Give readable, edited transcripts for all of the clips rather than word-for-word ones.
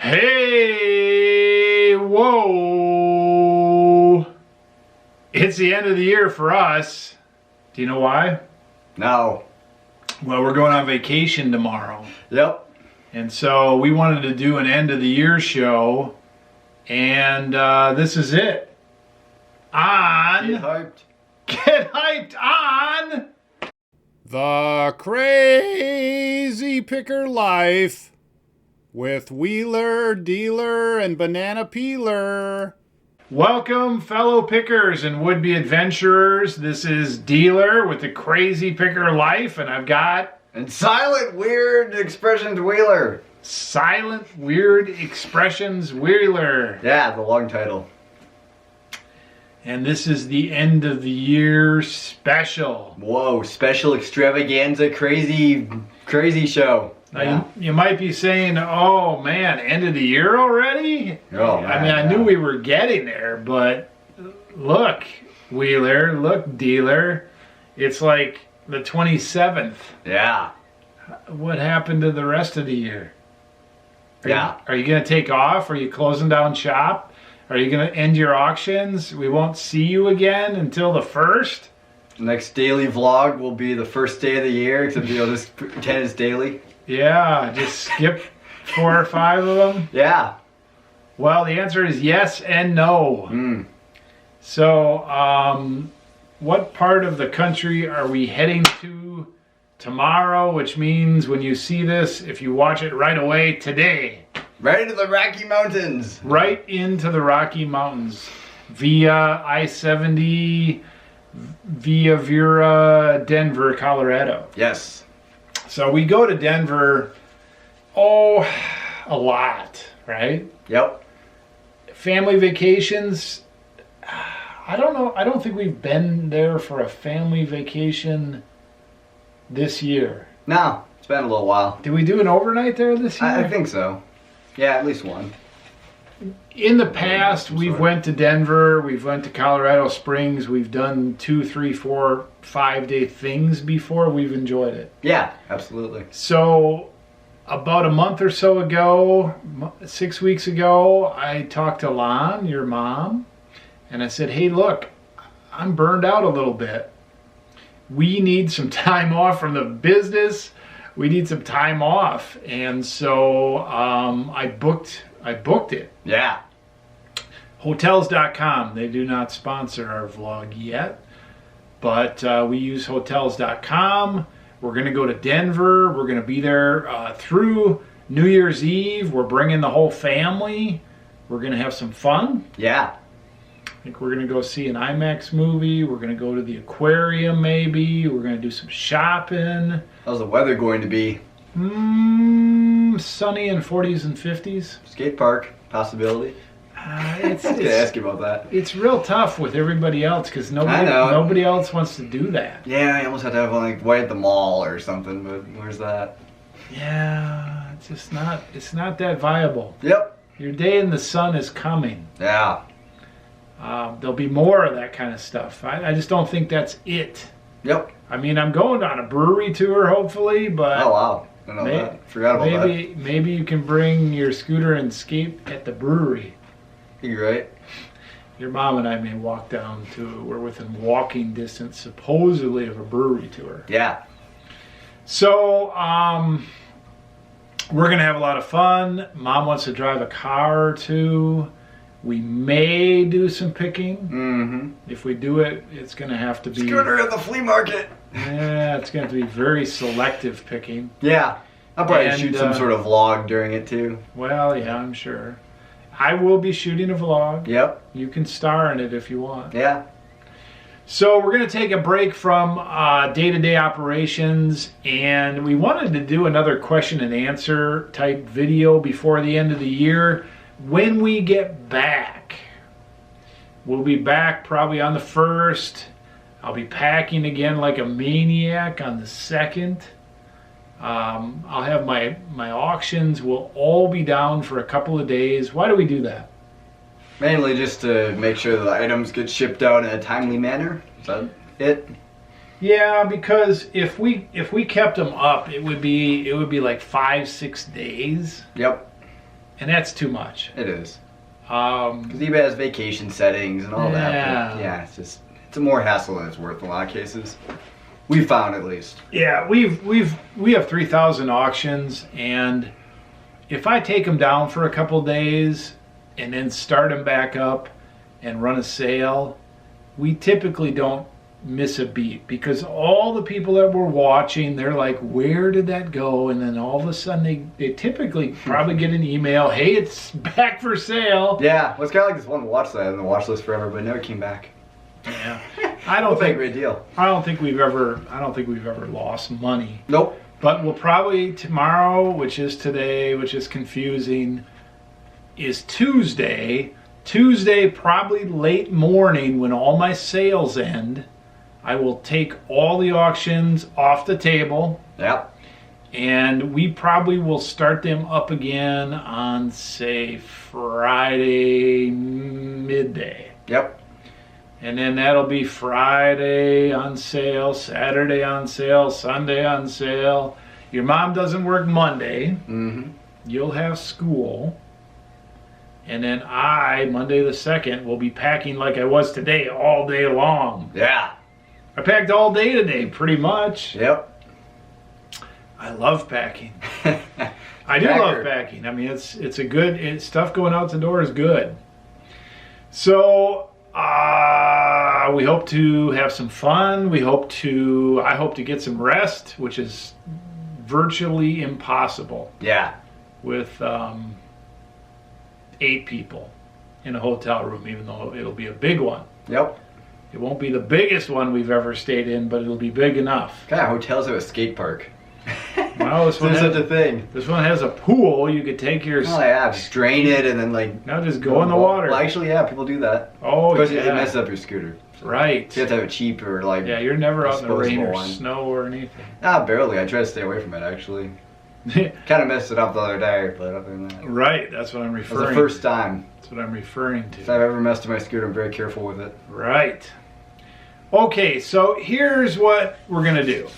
Hey, whoa. It's the end of the year for us. Do you know why? No. Well, we're going on vacation tomorrow. Yep. And so we wanted to do an end of the year show. And this is it. Get hyped. Get hyped on The Crazy Picker Life with Wheeler, Dealer, and Banana Peeler. Welcome, fellow pickers and would-be adventurers. This is Dealer with The Crazy Picker Life, and I've got... And Silent Weird Expressions Wheeler. Silent Weird Expressions Wheeler. Yeah, the long title. And this is the end of the year special. Whoa, special extravaganza, crazy show. Now, yeah. you might be saying, oh man, end of the year already? Oh, man, I mean, I knew we were getting there, but look, Wheeler, look, Dealer, it's like the 27th. Yeah. What happened to the rest of the year? Are you going to take off? Are you closing down shop? Are you going to end your auctions? We won't see you again until the 1st? Next daily vlog will be the first day of the year, except you'll just pretend it's daily. Yeah, just skip 4 or 5 of them? Yeah. Well, the answer is yes and no. So, what part of the country are we heading to tomorrow? Which means when you see this, if you watch it right away today... Right into the Rocky Mountains. Right into the Rocky Mountains via I-70, via Vera, Denver, Colorado. Yes. So we go to Denver, a lot, right? Yep. Family vacations, I don't know. I don't think we've been there for a family vacation this year. No, it's been a little while. Did we do an overnight there this year? I think so. Yeah, at least one. In the past, we've went to Denver, we've went to Colorado Springs, we've done 2, 3, 4, 5-day things before. We've enjoyed it. Yeah, absolutely. So, about a month or so ago, 6 weeks ago, I talked to Lon, your mom, and I said, hey, look, I'm burned out a little bit. We need some time off from the business. We need some time off, and so I booked it. Yeah. Hotels.com. They do not sponsor our vlog yet, but we use Hotels.com. We're going to go to Denver. We're going to be there through New Year's Eve. We're bringing the whole family. We're going to have some fun. Yeah. I think we're going to go see an IMAX movie. We're going to go to the aquarium maybe. We're going to do some shopping. How's the weather going to be? Sunny in 40s and 50s. Skate park, possibility. I was going to ask you about that. It's real tough with everybody else because nobody else wants to do that. Yeah, you almost have to have like way at the mall or something, but where's that? Yeah, it's just not. It's not that viable. Yep. Your day in the sun is coming. Yeah. There'll be more of that kind of stuff. I just don't think that's it. Yep. I mean, I'm going on a brewery tour, hopefully, but... Oh, wow. I know that. Forgot about that. Maybe you can bring your scooter and skate at the brewery. You're right. Your mom and I may walk down to... We're within walking distance, supposedly, of a brewery tour. Yeah. So, we're going to have a lot of fun. Mom wants to drive a car or two. We may do some picking. Mm-hmm. If we do it, it's going to have to be... Scooter at the flea market. Yeah, it's going to be very selective picking. Yeah. I'll probably shoot some sort of vlog during it, too. Well, yeah, I'm sure. I will be shooting a vlog. Yep. You can star in it if you want. Yeah. So we're going to take a break from day-to-day operations, and we wanted to do another question and answer type video before the end of the year. When we get back, we'll be back probably on the 1st. I'll be packing again like a maniac on the 2nd. I'll have my auctions will all be down for a couple of days. Why do we do that? Mainly just to make sure the items get shipped out in a timely manner. Is that it? Yeah, because if we kept them up, it would be like 5-6 days. Yep. and that's too much. It is. Because eBay has vacation settings and all that. But yeah, it's a more hassle than it's worth in a lot of cases. We found, at least. Yeah, we have 3,000 auctions, and if I take them down for a couple days and then start them back up and run a sale, we typically don't miss a beat, because all the people that were watching, they're like, where did that go? And then all of a sudden they typically probably get an email, hey, it's back for sale. Yeah, well, it's kind of like this one watch that I had on the watch list forever, but it never came back. Yeah, I don't think great deal. I don't think we've ever lost money. Nope. But we'll probably tomorrow, which is today, which is confusing, is Tuesday. Tuesday, probably late morning when all my sales end, I will take all the auctions off the table. Yep. And we probably will start them up again on, say, Friday midday. Yep. And then that'll be Friday on sale, Saturday on sale, Sunday on sale. Your mom doesn't work Monday. Mm-hmm. You'll have school. And then I, Monday the 2nd, will be packing like I was today all day long. Yeah. I packed all day today, pretty much. Yep. I love packing. I do love packing. I mean, it's a good, stuff going out the door is good. So, we hope to have some fun. I hope to get some rest, which is virtually impossible. Yeah. With 8 people in a hotel room, even though it'll be a big one. Yep. It won't be the biggest one we've ever stayed in, but it'll be big enough. Kind of hotels have a skate park. Well, this one There's such a thing. This one has a pool. You could take your... Oh, yeah. Just drain it and then, like... Now just go in the water. Well, actually, yeah, people do that. Oh, because yeah. it messes up your scooter. Right. So you have to have it cheap or, like... Yeah, you're never out in the rain or one. snow or anything. Barely. I try to stay away from it, actually. Kind of messed it up the other day, but other than that... Right. That's what I'm referring to. It was the first time. That's what I'm referring to. If I've ever messed with my scooter, I'm very careful with it. Right. Okay, so here's what we're going to do.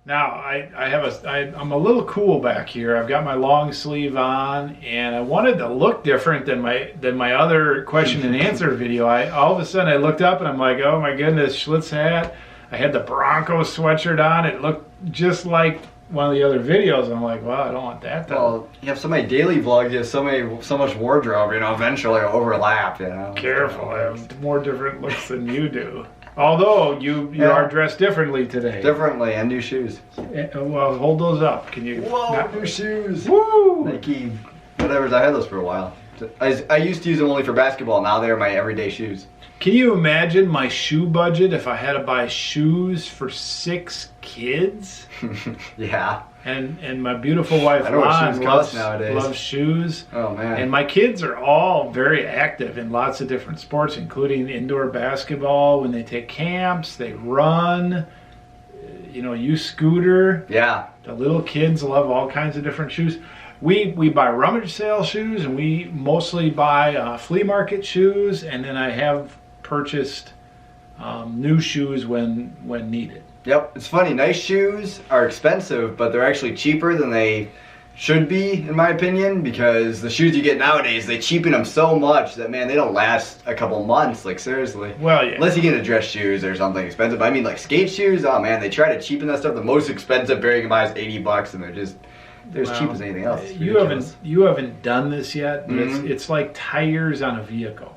Now, I'm a little cool back here. I've got my long sleeve on, and I wanted to look different than my other question and answer video. All of a sudden I looked up and I'm like, oh my goodness, Schlitz hat. I had the Broncos sweatshirt on. It looked just like one of the other videos. I'm like, well, I don't want that though. Well, you have so many daily vlogs, you have so much wardrobe, eventually it'll overlap, Careful, I have more different looks than you do. Although you are dressed differently today. Differently, and new shoes. Well, hold those up. Can you? Whoa, new shoes. Woo! Nike, whatever. I had those for a while. I used to use them only for basketball. Now they're my everyday shoes. Can you imagine my shoe budget if I had to buy shoes for 6 kids? Yeah. And my beautiful wife Lon loves shoes. Oh man. And my kids are all very active in lots of different sports, including indoor basketball. When they take camps, they run. Use scooter. Yeah. The little kids love all kinds of different shoes. We buy rummage sale shoes, and we mostly buy flea market shoes, and then I have purchased new shoes when needed. Yep, it's funny. Nice shoes are expensive, but they're actually cheaper than they should be, in my opinion, because the shoes you get nowadays, they cheapen them so much that, man, they don't last a couple months, like, seriously. Well, yeah. Unless you get dress shoes or something expensive. But I mean, like, skate shoes, oh, man, they try to cheapen that stuff. The most expensive pair you can buy is $80, and they're as cheap as anything else. You haven't done this yet, but it's like tires on a vehicle.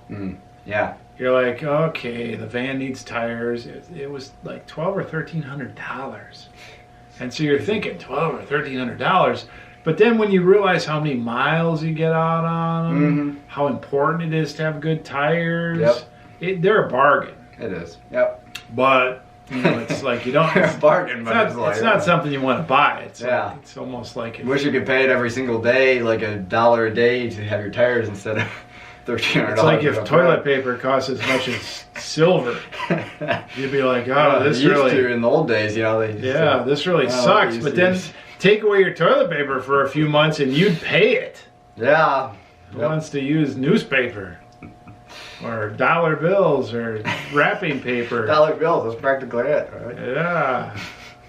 Yeah. You're like, okay, the van needs tires. It was like $1,200 or $1,300, and so you're thinking $1,200 or $1,300. But then when you realize how many miles you get out on them, how important it is to have good tires, they're a bargain. It is. Yep. But it's like you don't. It's a bargain, but it's not something you want to buy. It's like, it's almost like wish you could pay it every single day, like $1 a day to have your tires instead of $1,300. It's like if toilet paper costs as much as silver, you'd be like, oh, this really. In the old days, this really sucks. But then take away your toilet paper for a few months and you'd pay it. Yeah. Who wants to use newspaper? Or dollar bills or wrapping paper. Dollar bills, that's practically it, right? Yeah.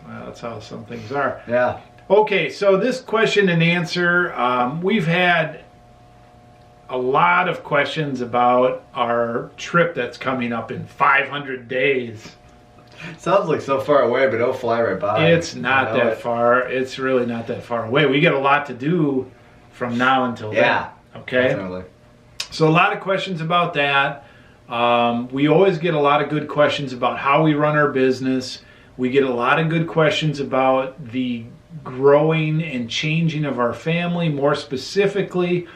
Well, that's how some things are. Yeah. Okay, so this question and answer, we've had a lot of questions about our trip that's coming up in 500 days. Sounds like so far away, but it'll fly right by. It's not that far. It's really not that far away. We got a lot to do from now until then. Okay? Definitely. So a lot of questions about that. We always get a lot of good questions about how we run our business. We get a lot of good questions about the growing and changing of our family. More specifically,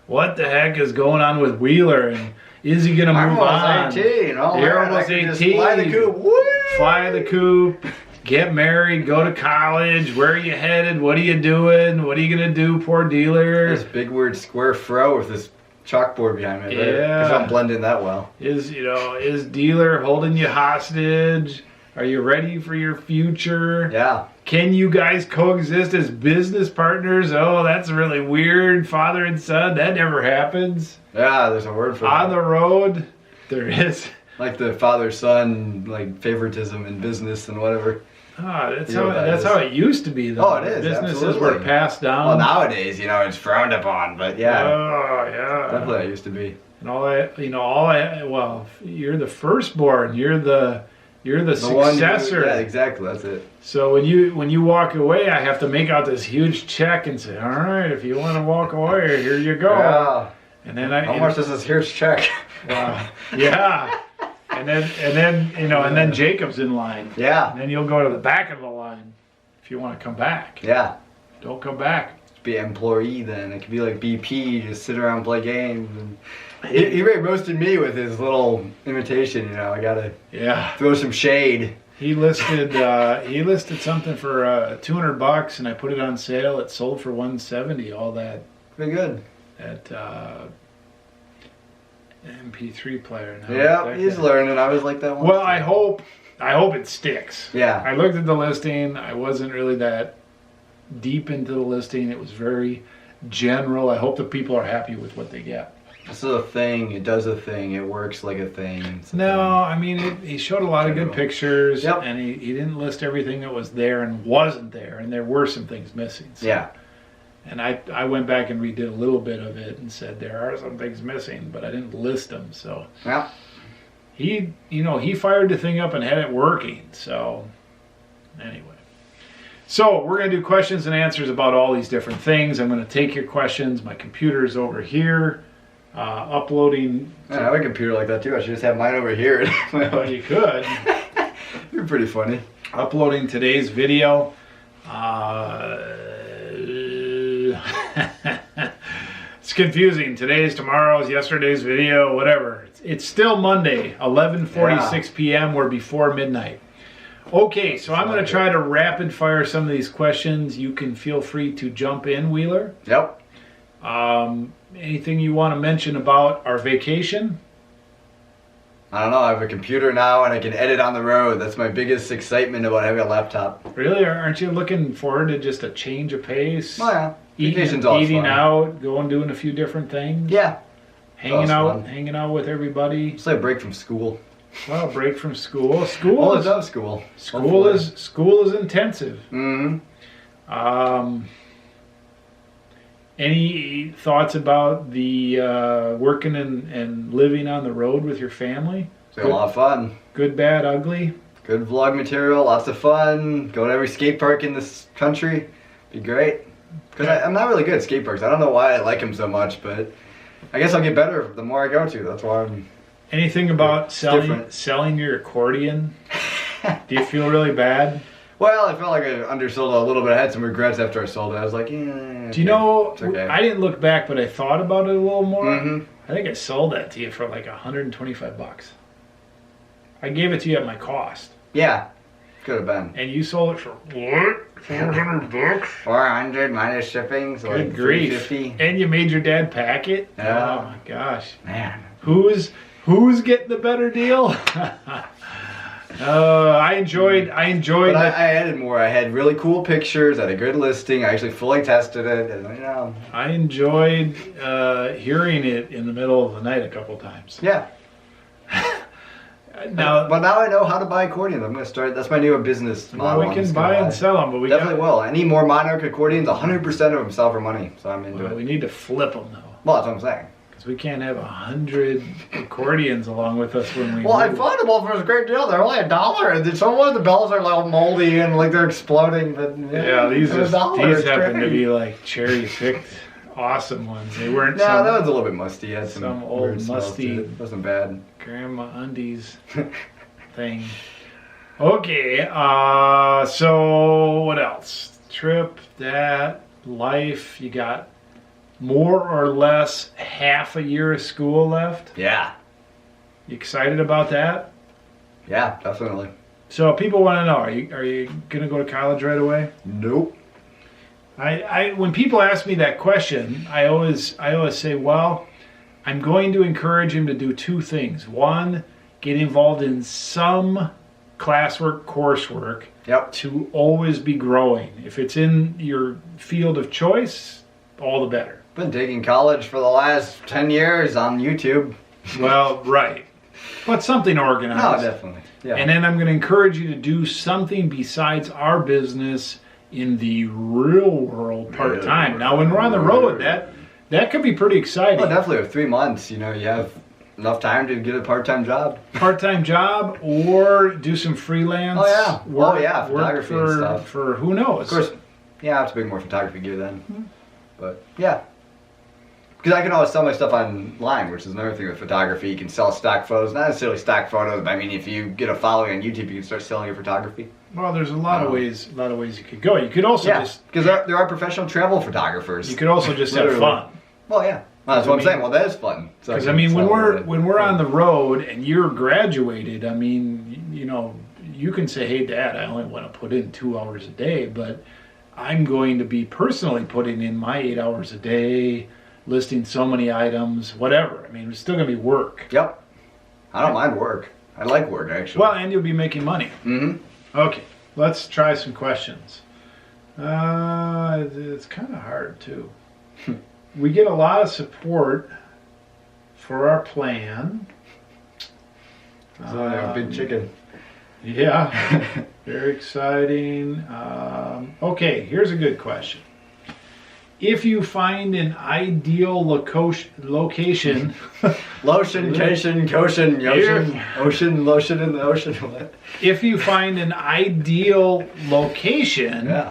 what the heck is going on with Wheeler, and is he going to move on? 18. Oh, You're almost 18. Fly the coop. Woo! Fly the coop. Get married. Go to college. Where are you headed? What are you doing? What are you going to do, poor dealer? This big word square fro with this chalkboard behind me. Right? Yeah. Because I'm blending that well. Is dealer holding you hostage? Are you ready for your future? Yeah. Can you guys coexist as business partners? Oh, that's really weird. Father and son, that never happens. Yeah, there's a word for On that. the road, there is. Like the father-son, like favoritism in business and whatever. Ah, that's You know how what that it used to be, though. Oh, it is, Businesses absolutely. were passed down. Well, nowadays, it's frowned upon, but yeah. Oh, yeah. Definitely that used to be. And well, you're the firstborn. You're the successor. Yeah, exactly. That's it. So when you walk away, I have to make out this huge check and say, all right, if you want to walk away, here you go. Yeah. And then How much does this here's check? Yeah. And then Jacob's in line. Yeah. And then you'll go to the back of the line if you want to come back. Yeah. Don't come back. Be an employee then. It could be like BP, just sit around and play games. And he really roasted me with his little imitation. I gotta throw some shade. He listed something for $200, and I put it on sale. It sold for $170. All that. Pretty good. That MP3 player. Now. Yeah, he's learning. I was like that one. Well, I hope it sticks. Yeah. I looked at the listing. I wasn't really that deep into the listing. It was very general. I hope the people are happy with what they get. This is a thing. It does a thing. It works like a thing. I mean, he showed a lot of good pictures, Yep. and he didn't list everything that was there and wasn't there, and there were some things missing. So. Yeah. And I went back and redid a little bit of it and said there are some things missing, but I didn't list them. So Yeah. he fired the thing up and had it working. So anyway. So we're going to do questions and answers about all these different things. I'm going to take your questions. My computer's over here, uploading. I have a computer like that too. I should just have mine over here. Well, you could. You're pretty funny. Uploading today's video. It's confusing. Today's, tomorrow's, yesterday's video, whatever. It's still Monday, 11:46 p.m. We're before midnight. Okay, so I'm going to try to rapid fire some of these questions. You can feel free to jump in, Wheeler. Yep. Anything you want to mention about our vacation? I don't know. I have a computer now and I can edit on the road. That's my biggest excitement about having a laptop. Really? Aren't you looking forward to just a change of pace? Oh yeah. Vacation's always eating fun. out, doing a few different things. Yeah. Hanging fun. out with everybody. It's like a break from school. Well, break from school. Oh, I love school. School is intensive. Mm-hmm. Any thoughts about the working and living on the road with your family? It's been a lot of fun. Good, bad, ugly? Good vlog material, lots of fun. Go to every skate park in this country. Be great. Because I'm not really good at skate parks. I don't know why I like them so much, but I guess I'll get better the more I go to. That's why I'm... Anything about selling your accordion? Do you feel really bad? Well, I felt like I undersold it a little bit. I had some regrets after I sold it. I was like, Do you know, okay. I didn't look back, but I thought about it a little more. Mm-hmm. I think I sold that to you for like $125. I gave it to you at my cost. Yeah, could have been. And you sold it for what? $400? 400 minus shipping, so Good like grief. $350. And you made your dad pack it? Yeah. Oh my gosh. Man. Who's getting the better deal? I enjoyed But I added more. I had really cool pictures. I had a good listing. I actually fully tested it. And, I enjoyed hearing it in the middle of the night a couple times. Yeah. But now I know how to buy accordions. I'm going to start. That's my new business model. Well, we can buy and sell them, but we definitely will. I need more Monarch accordions. 100% of them sell for money, so I'm into it. We need to flip them though. Well, that's what I'm saying. Because we can't have 100 accordions along with us when we. Well, I bought them all for a great deal. They're only $1, and some of the bells are like moldy and like they're exploding. But these happen to be like cherry picked. Awesome ones. They weren't. No, that was a little bit musty. It had some old musty. It wasn't bad. Grandma undies thing. Okay. So what else? Trip, that, life. You got more or less half a year of school left. Yeah. You excited about that? Yeah, definitely. So people want to know: Are you gonna go to college right away? Nope. When people ask me that question, I always say, well, I'm going to encourage him to do two things. One, get involved in some classwork, coursework, to always be growing. If it's in your field of choice, all the better. Been taking college for the last 10 years on YouTube. Well, right. But something organized. No, definitely. Yeah. And then I'm going to encourage you to do something besides our business in the real world part-time. Now, when we're on the road, that could be pretty exciting. Oh, definitely. With 3 months, you have enough time to get a part-time job. Part-time job, or do some freelance. Oh, yeah. Work photography and stuff. For who knows? Of course, yeah, I have to bring more photography gear then. Mm-hmm. But, yeah. Because I can always sell my stuff online, which is another thing with photography. You can sell stock photos. Not necessarily stock photos, but I mean, if you get a following on YouTube, you can start selling your photography. Well, there's a lot of ways you could go. You could also because there are professional travel photographers. You could also just have fun. Well, yeah. Well, that's what I'm saying. Well, that is fun. Because when we're on the road and you're graduated, I mean, you can say, "Hey, Dad, I only want to put in 2 hours a day," but I'm going to be personally putting in my 8 hours a day, listing so many items, whatever. I mean, it's still going to be work. Yep. I don't mind work. I like work, actually. Well, and you'll be making money. Mm-hmm. Okay, let's try some questions. It's kind of hard, too. We get a lot of support for our plan. Big chicken. Yeah, very exciting. Okay, here's a good question. If you find an ideal location, lotion, cation, koshin, ocean, ocean, lotion in the ocean. What? If you find an ideal location,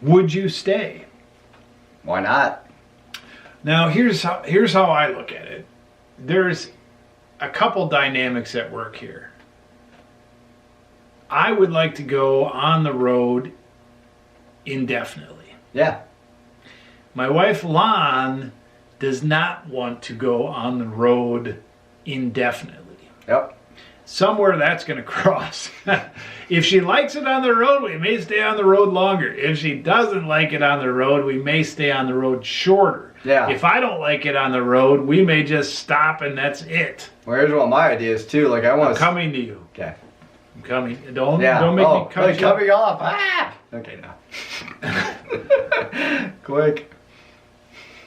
would you stay? Why not? Now, here's how I look at it. There's a couple dynamics at work here. I would like to go on the road indefinitely. Yeah. My wife, Lon, does not want to go on the road indefinitely. Yep. Somewhere that's going to cross. If she likes it on the road, we may stay on the road longer. If she doesn't like it on the road, we may stay on the road shorter. Yeah. If I don't like it on the road, we may just stop and that's it. Well, here's one of my ideas too. Like I'm coming to you. Okay. I'm coming. Don't make me cut you. Coming off. Ah! Okay, now. Quick.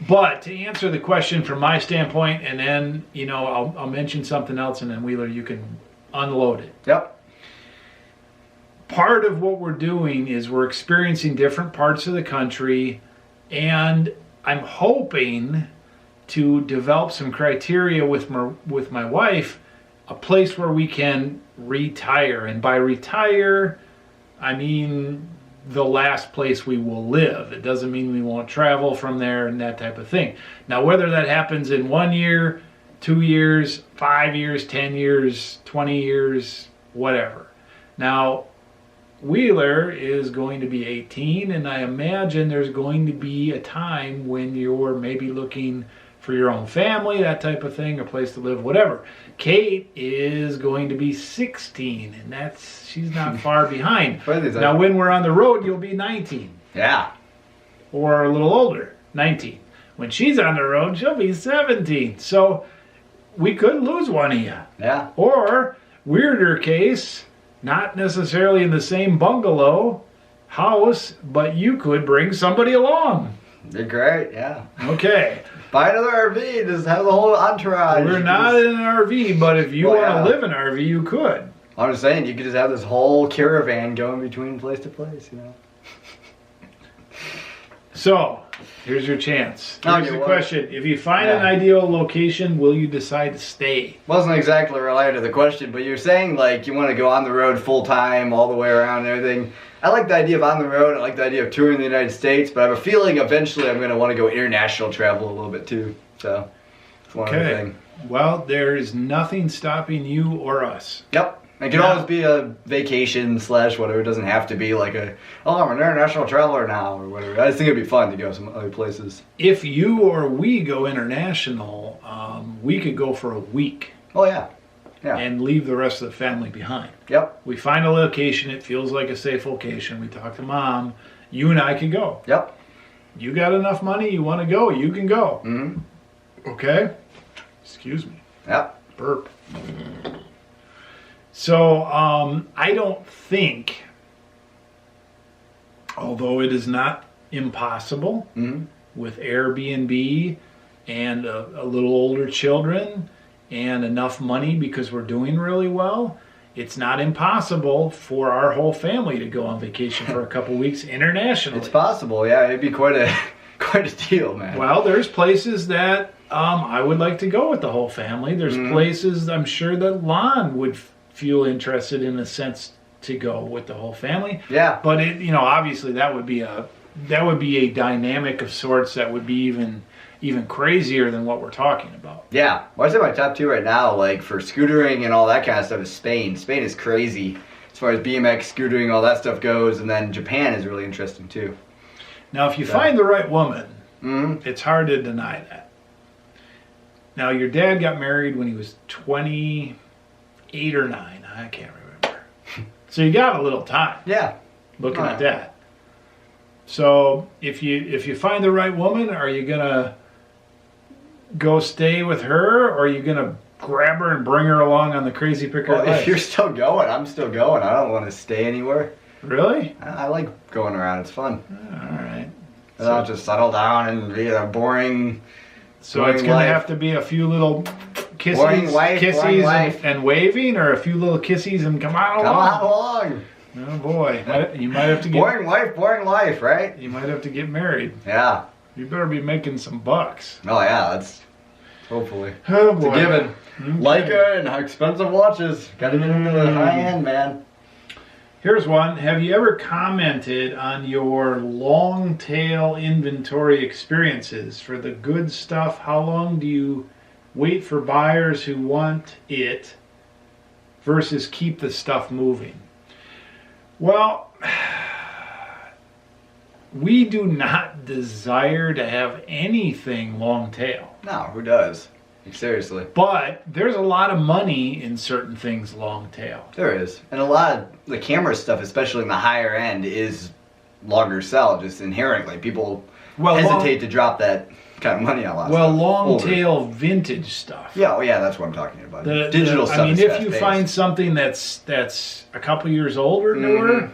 But to answer the question from my standpoint, and then, I'll mention something else, and then Wheeler, you can unload it. Yep. Part of what we're doing is we're experiencing different parts of the country, and I'm hoping to develop some criteria with my wife, a place where we can retire. And by retire, I mean the last place we will live. It doesn't mean we won't travel from there and that type of thing. Now, whether that happens in 1 year, 2 years, 5 years, 10 years, 20 years, whatever. Now, Wheeler is going to be 18, and I imagine there's going to be a time when you're maybe looking for your own family, that type of thing, a place to live, whatever. Kate is going to be 16, and she's not far behind. Now, when we're on the road, you'll be 19. Yeah. Or a little older, 19. When she's on the road, she'll be 17. So we could lose one of you. Yeah. Or, weirder case, not necessarily in the same bungalow house, but you could bring somebody along. They're great, yeah. Okay. Buy another RV, just have the whole entourage. We're not in an RV, but if you want to live in an RV, you could. I'm just saying, you could just have this whole caravan going between place to place, you know. So, here's your chance. Here's the question. If you find an ideal location, will you decide to stay? Wasn't exactly related to the question, but you're saying, like, you want to go on the road full time, all the way around and everything. I like the idea of on the road. I like the idea of touring the United States, but I have a feeling eventually I'm going to want to go international travel a little bit too. So, it's one other thing. Well, there is nothing stopping you or us. Yep. It can always be a vacation / whatever. It doesn't have to be like I'm an international traveler now or whatever. I just think it'd be fun to go some other places. If you or we go international, we could go for a week. Oh, yeah. Yeah. And leave the rest of the family behind. Yep. We find a location. It feels like a safe location. We talk to Mom. You and I can go. Yep. You got enough money, you want to go, you can go. Mm-hmm. Okay? Excuse me. Yep. Burp. So, I don't think, although it is not impossible, with Airbnb and a little older children and enough money because we're doing really well, it's not impossible for our whole family to go on vacation for a couple weeks internationally. It's possible, yeah. It'd be quite a deal, man. Well, there's places that I would like to go with the whole family. There's places I'm sure that Lon would feel interested in a sense to go with the whole family. Yeah. But it, obviously that would be a dynamic of sorts that would be even crazier than what we're talking about. Yeah. Well, I'd say my top 2 right now, like for scootering and all that kind of stuff, is Spain. Spain is crazy as far as BMX, scootering, all that stuff goes, and then Japan is really interesting too. Now, if you find the right woman, it's hard to deny that. Now, your dad got married when he was 28 or 9. I can't remember. So you got a little time. Yeah. Looking at that. So if you find the right woman, are you gonna go stay with her, or are you gonna grab her and bring her along on the crazy picker? Well, if you're still going, I'm still going. I don't want to stay anywhere. Really? I like going around. It's fun. All right. So I'll just settle down and be a boring. So it's gonna have to be a few little kisses, and waving, or a few little kisses and come on along. Oh boy, you might have to get boring life, right? You might have to get married. Yeah. You better be making some bucks. Oh yeah, that's hopefully. Oh boy. It's a given. Okay. Leica and expensive watches. Got to get into the high end, man. Here's one. Have you ever commented on your long tail inventory experiences for the good stuff? How long do you wait for buyers who want it versus keep the stuff moving? Well, we do not desire to have anything long tail. No, who does? Seriously. But there's a lot of money in certain things long tail. There is. And a lot of the camera stuff, especially in the higher end, is longer sell, just inherently. People hesitate to drop that kind of money on a lot of stuff. Long tail vintage stuff. Yeah, that's what I'm talking about. Digital stuff. I mean, if you find something that's a couple years old or newer,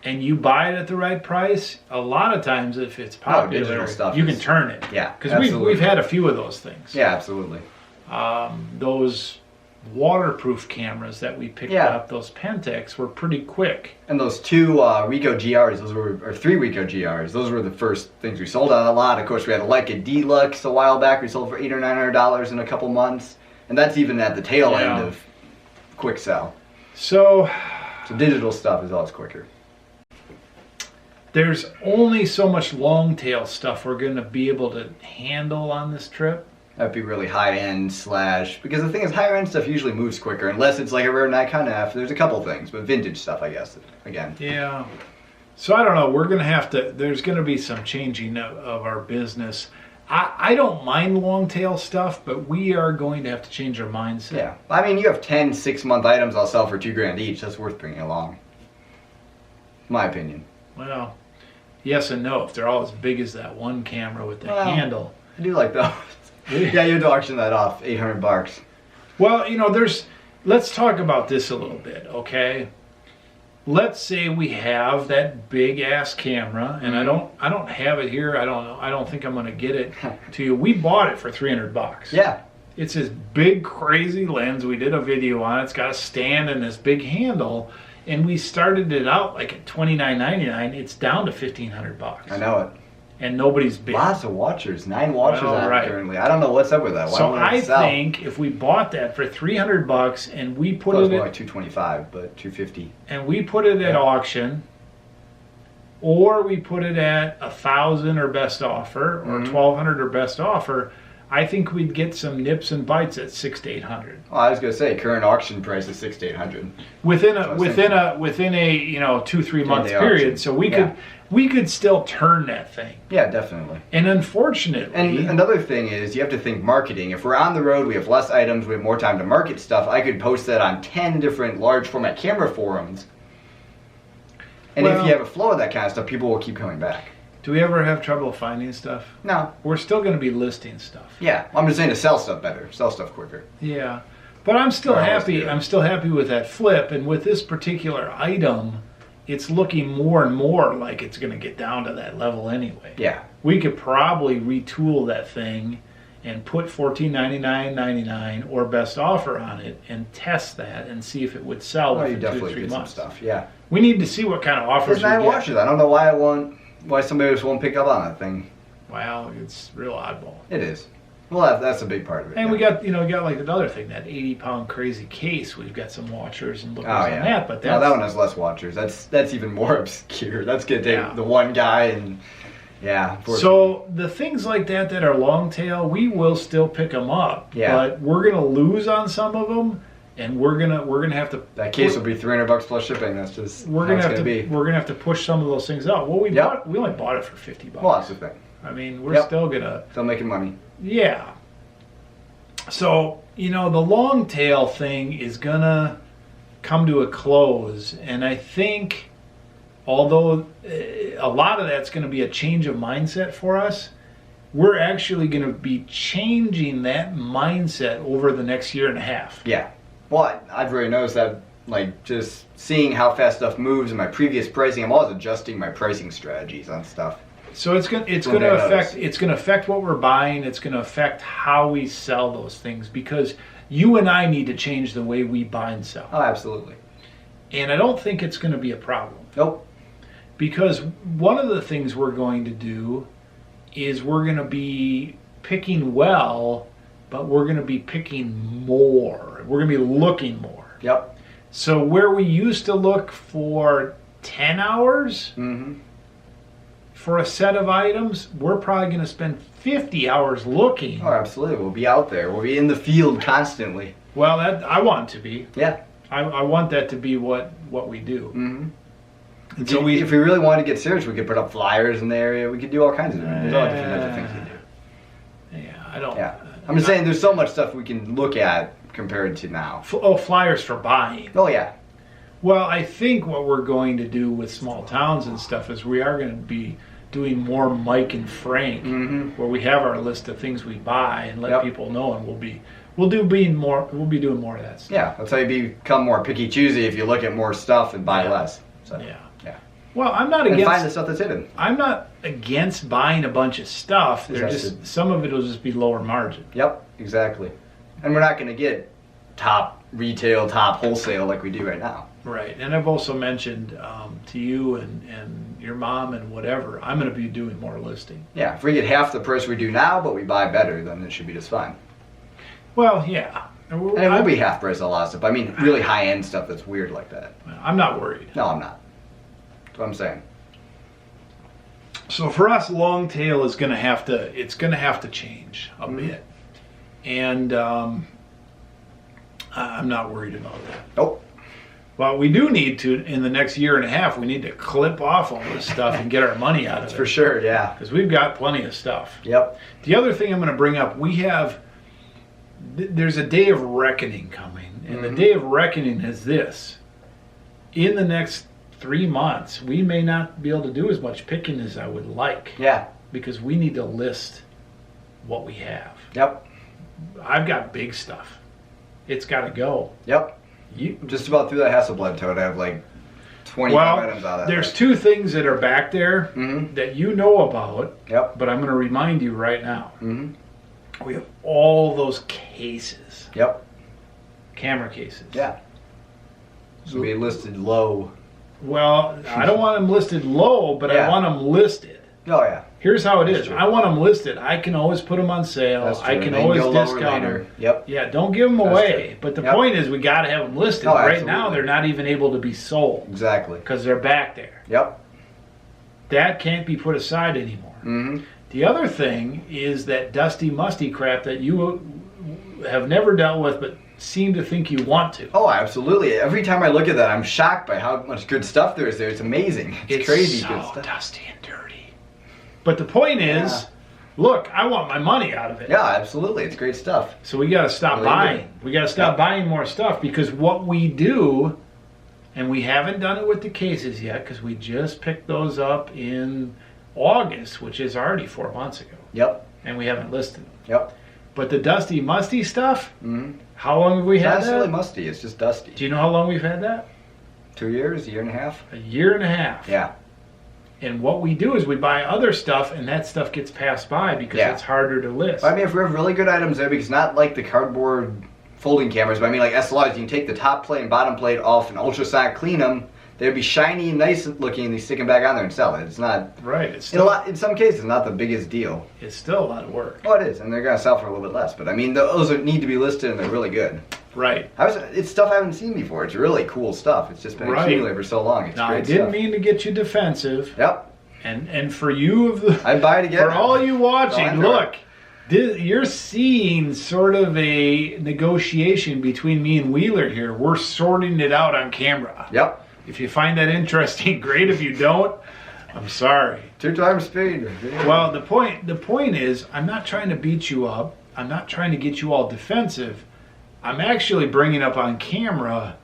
and you buy it at the right price, a lot of times if it's popular, digital stuff you can turn it. Yeah, because we've had a few of those things. Yeah, absolutely. Those waterproof cameras that we picked up, those Pentax, were pretty quick. And those 2 Ricoh GRs, or 3 Ricoh GRs, those were the first things we sold on a lot. Of course, we had a Leica Deluxe a while back. We sold for $800 or $900 in a couple months, and that's even at the tail end of quick sell. So digital stuff is always quicker. There's only so much long tail stuff we're going to be able to handle on this trip. That'd be really high end / because the thing is, higher end stuff usually moves quicker unless it's like a rare Nikon F. There's a couple things, but vintage stuff, I guess, again. Yeah. So I don't know. We're going to have to. There's going to be some changing of our business. I don't mind long tail stuff, but we are going to have to change our mindset. Yeah. I mean, you have 10 6-month items I'll sell for $2,000 each. That's worth bringing along. My opinion. Well, yes and no. If they're all as big as that one camera with the handle. I do like those. Yeah, you had to auction that off, $800. Well, let's talk about this a little bit, okay? let's say we have that big ass camera, and I don't have it here. I don't know. I don't think I'm going to get it to you. We bought it for $300. Yeah. It's this big crazy lens. We did a video on it. It's got a stand and this big handle, and we started it out like at $29.99. It's down to $1,500. I know it. And nobody's bid. Lots of watchers. 9 watchers Well, on right. it currently. I don't know what's up with that. Why So won't I it sell? think if we bought that for $300 and we put Well, it it's more at, like $225, but $250. and we put it at auction, or we put it at $1,000 or best offer, or $1,200 or best offer, I think we'd get some nips and bites at $600 to $800. Oh, I was gonna say current auction price is $600 to $800. Within a 2-3 month Day period, auction. so we could still turn that thing. Yeah, definitely. And unfortunately, And another thing is you have to think marketing. If we're on the road, we have less items, we have more time to market stuff. I could post that on 10 different large format camera forums. And if Well- you have a flow of that kind of stuff, people will keep coming back. do we ever have trouble finding stuff? No. We're still going to be listing stuff. Yeah, I'm just saying to sell stuff better, sell stuff quicker. Yeah, but I'm still Or happy. almost, yeah. I'm still happy with that flip, and with this particular item, it's looking more and more like it's going to get down to that level anyway. Yeah. We could probably retool that thing and put $14.99.99 or best offer on it and test that and see if it would sell Well, you within 2 or definitely 3 get some months. stuff. Yeah. We need to see what kind of offers There's 9 we get. watches. I don't know why somebody just won't pick up on that thing. Wow, it's real oddball. It is. Well, that's a big part of it. And yeah. we got like another thing, that 80-pound crazy case. We've got some watchers and lookers Oh, on yeah. that, but No, that's, that one has less watchers. That's even more obscure. That's gonna take Yeah. the one guy and yeah. So the things like that are long tail, we will still pick them up. Yeah. But we're gonna lose on some of them, and we're gonna have to. that case will be $300 plus shipping. That's just We're how gonna it's have to. be. We're gonna have to push some of those things out. Well, we only bought it for $50. Well, that's the thing. I mean, we're Yep. still gonna. Still making money. Yeah. So the long tail thing is gonna come to a close, and I think, although a lot of that's going to be a change of mindset for us, we're actually going to be changing that mindset over the next year and a half. Yeah. Well, I've really noticed that, like, just seeing how fast stuff moves and my previous pricing, I'm always adjusting my pricing strategies on stuff. So it's going Well, to there affect is. it's going to affect what we're buying. It's going to affect how we sell those things, because you and I need to change the way we buy and sell. Oh, absolutely. And I don't think it's going to be a problem. Nope. Because one of the things we're going to do is we're going to be picking well, but we're going to be picking more. We're going to be looking more. Yep. So where we used to look for 10 hours Mm-hmm. for a set of items, we're probably going to spend 50 hours looking. Oh, absolutely. We'll be out there. We'll be in the field constantly. Well, I want it to be. Yeah. I want that to be what we do. Mm-hmm. And so If we really wanted to get serious, we could put up flyers in the area. We could do all kinds of different, there's all different types of things we do. Yeah, I don't. Yeah. I'm just saying there's so much stuff we can look at compared to now. Flyers for buying. Oh, yeah. Well, I think what we're going to do with small towns and stuff is we are going to be doing more Mike and Frank, where we have our list of things we buy and let Yep. people know, and we'll be doing more of that stuff. Yeah, that's how you become more picky choosy if you look at more stuff and buy Yeah. less. So, Yeah. yeah. Well, I'm not And find the against. stuff that's hidden. I'm not against buying a bunch of stuff. They're Exactly. just some of it will just be lower margin. Yep, exactly. And we're not going to get top retail, top wholesale like we do right now. Right, and I've also mentioned to you and your mom and whatever, I'm going to be doing more listing. Yeah, if we get half the price we do now, but we buy better, then it should be just fine. Well, yeah. And it will be half price on a lot of stuff. I mean, really high-end stuff that's weird like that. I'm not worried. No, I'm not. That's what I'm saying. So for us, long tail is going to have to change a bit, and I'm not worried about that. Nope. Well, we do need to, in the next year and a half, we need to clip off all this stuff and get our money out of it. For sure, yeah. Because we've got plenty of stuff. Yep. The other thing I'm going to bring up, there's a day of reckoning coming, and the day of reckoning is this. In the next 3 months, we may not be able to do as much picking as I would like, Yeah. because we need to list what we have. Yep. I've got big stuff. It's got to go. Yep. You Just about through that Hasselblad tote, I have like 25 items out of that. There's two things that are back there that you know about, Yep. but I'm going to remind you right now. Mm-hmm. We have all those cases. Yep. Camera cases. Yeah. So be listed low. Well, I don't want them listed low, but Yeah. I want them listed. Oh, yeah. Here's how it is. true. I want them listed. I can always put them on sale. That's true. I can They always go lower discount later. them. Yep. Yeah, don't give them That's away. true. But the Yep. point is, we got to have them listed. Oh, right now, absolutely. they're not even able to be sold Exactly. because they're back there. Yep. That can't be put aside anymore. Mm-hmm. The other thing is that dusty, musty crap that you have never dealt with, but seem to think you want to. Oh, absolutely. Every time I look at that, I'm shocked by how much good stuff there is there. It's amazing. It's crazy so good stuff. dusty and dirty. But the point is, look, I want my money out of it. Yeah, absolutely. It's great stuff. So we got to stop Really buying. good. We got to stop buying more stuff because what we do, and we haven't done it with the cases yet because we just picked those up in August, which is already 4 months ago, Yep. and we haven't listed them. Yep. But the dusty, musty stuff, Mm-hmm. how long have we It's had not necessarily that? musty. It's just dusty. Do you know how long we've had that? 2 years, a year and a half. A year and a half. Yeah. And what we do is we buy other stuff, and that stuff gets passed by because Yeah. it's harder to list. I mean, if we have really good items there, because not like the cardboard folding cameras, but I mean like SLRs, you can take the top plate and bottom plate off and ultrasonic clean them. They'd be shiny and nice looking, and you stick them back on there and sell it. It's not, Right. It's in a still, lot, in some cases, not the biggest deal. it's still a lot of work. Oh, it is, and they're gonna sell for a little bit less. But I mean, those need to be listed, and they're really good. Right. It's stuff I haven't seen before. It's really cool stuff. It's just been Right. accumulated for so long. It's Now, great I didn't stuff. mean to get you defensive. Yep. And for you of the I'd buy it again. for all you Don't watching, have to. look, you're seeing sort of a negotiation between me and Wheeler here. We're sorting it out on camera. Yep. If you find that interesting, great. If you don't, I'm sorry. 2 times speed. Well, the point is, I'm not trying to beat you up. I'm not trying to get you all defensive. I'm actually bringing up on camera,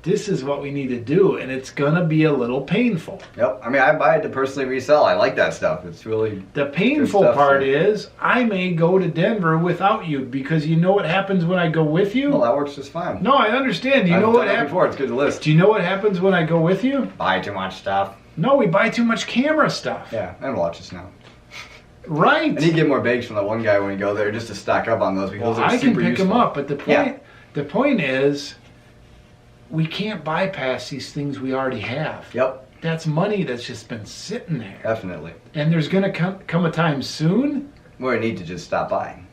this is what we need to do, and it's going to be a little painful. Yep. I mean, I buy it to personally resell. I like that stuff. It's really The painful stuff, part so- is I may go to Denver without you because you know what happens when I go with you? well, that works just fine. No, I understand. You I've know done what that happens? before. It's good to list. Do you know what happens when I go with you? Buy too much stuff. No, we buy too much camera stuff. Yeah, and watches now. Right. I need to get more bags from that one guy when we go there just to stock up on those because Well, they're I can super pick useful. them up, but Yeah. the point is we can't bypass these things we already have. Yep, That's money that's just been sitting there. definitely. And there's going to come a time soon. We need to just stop buying.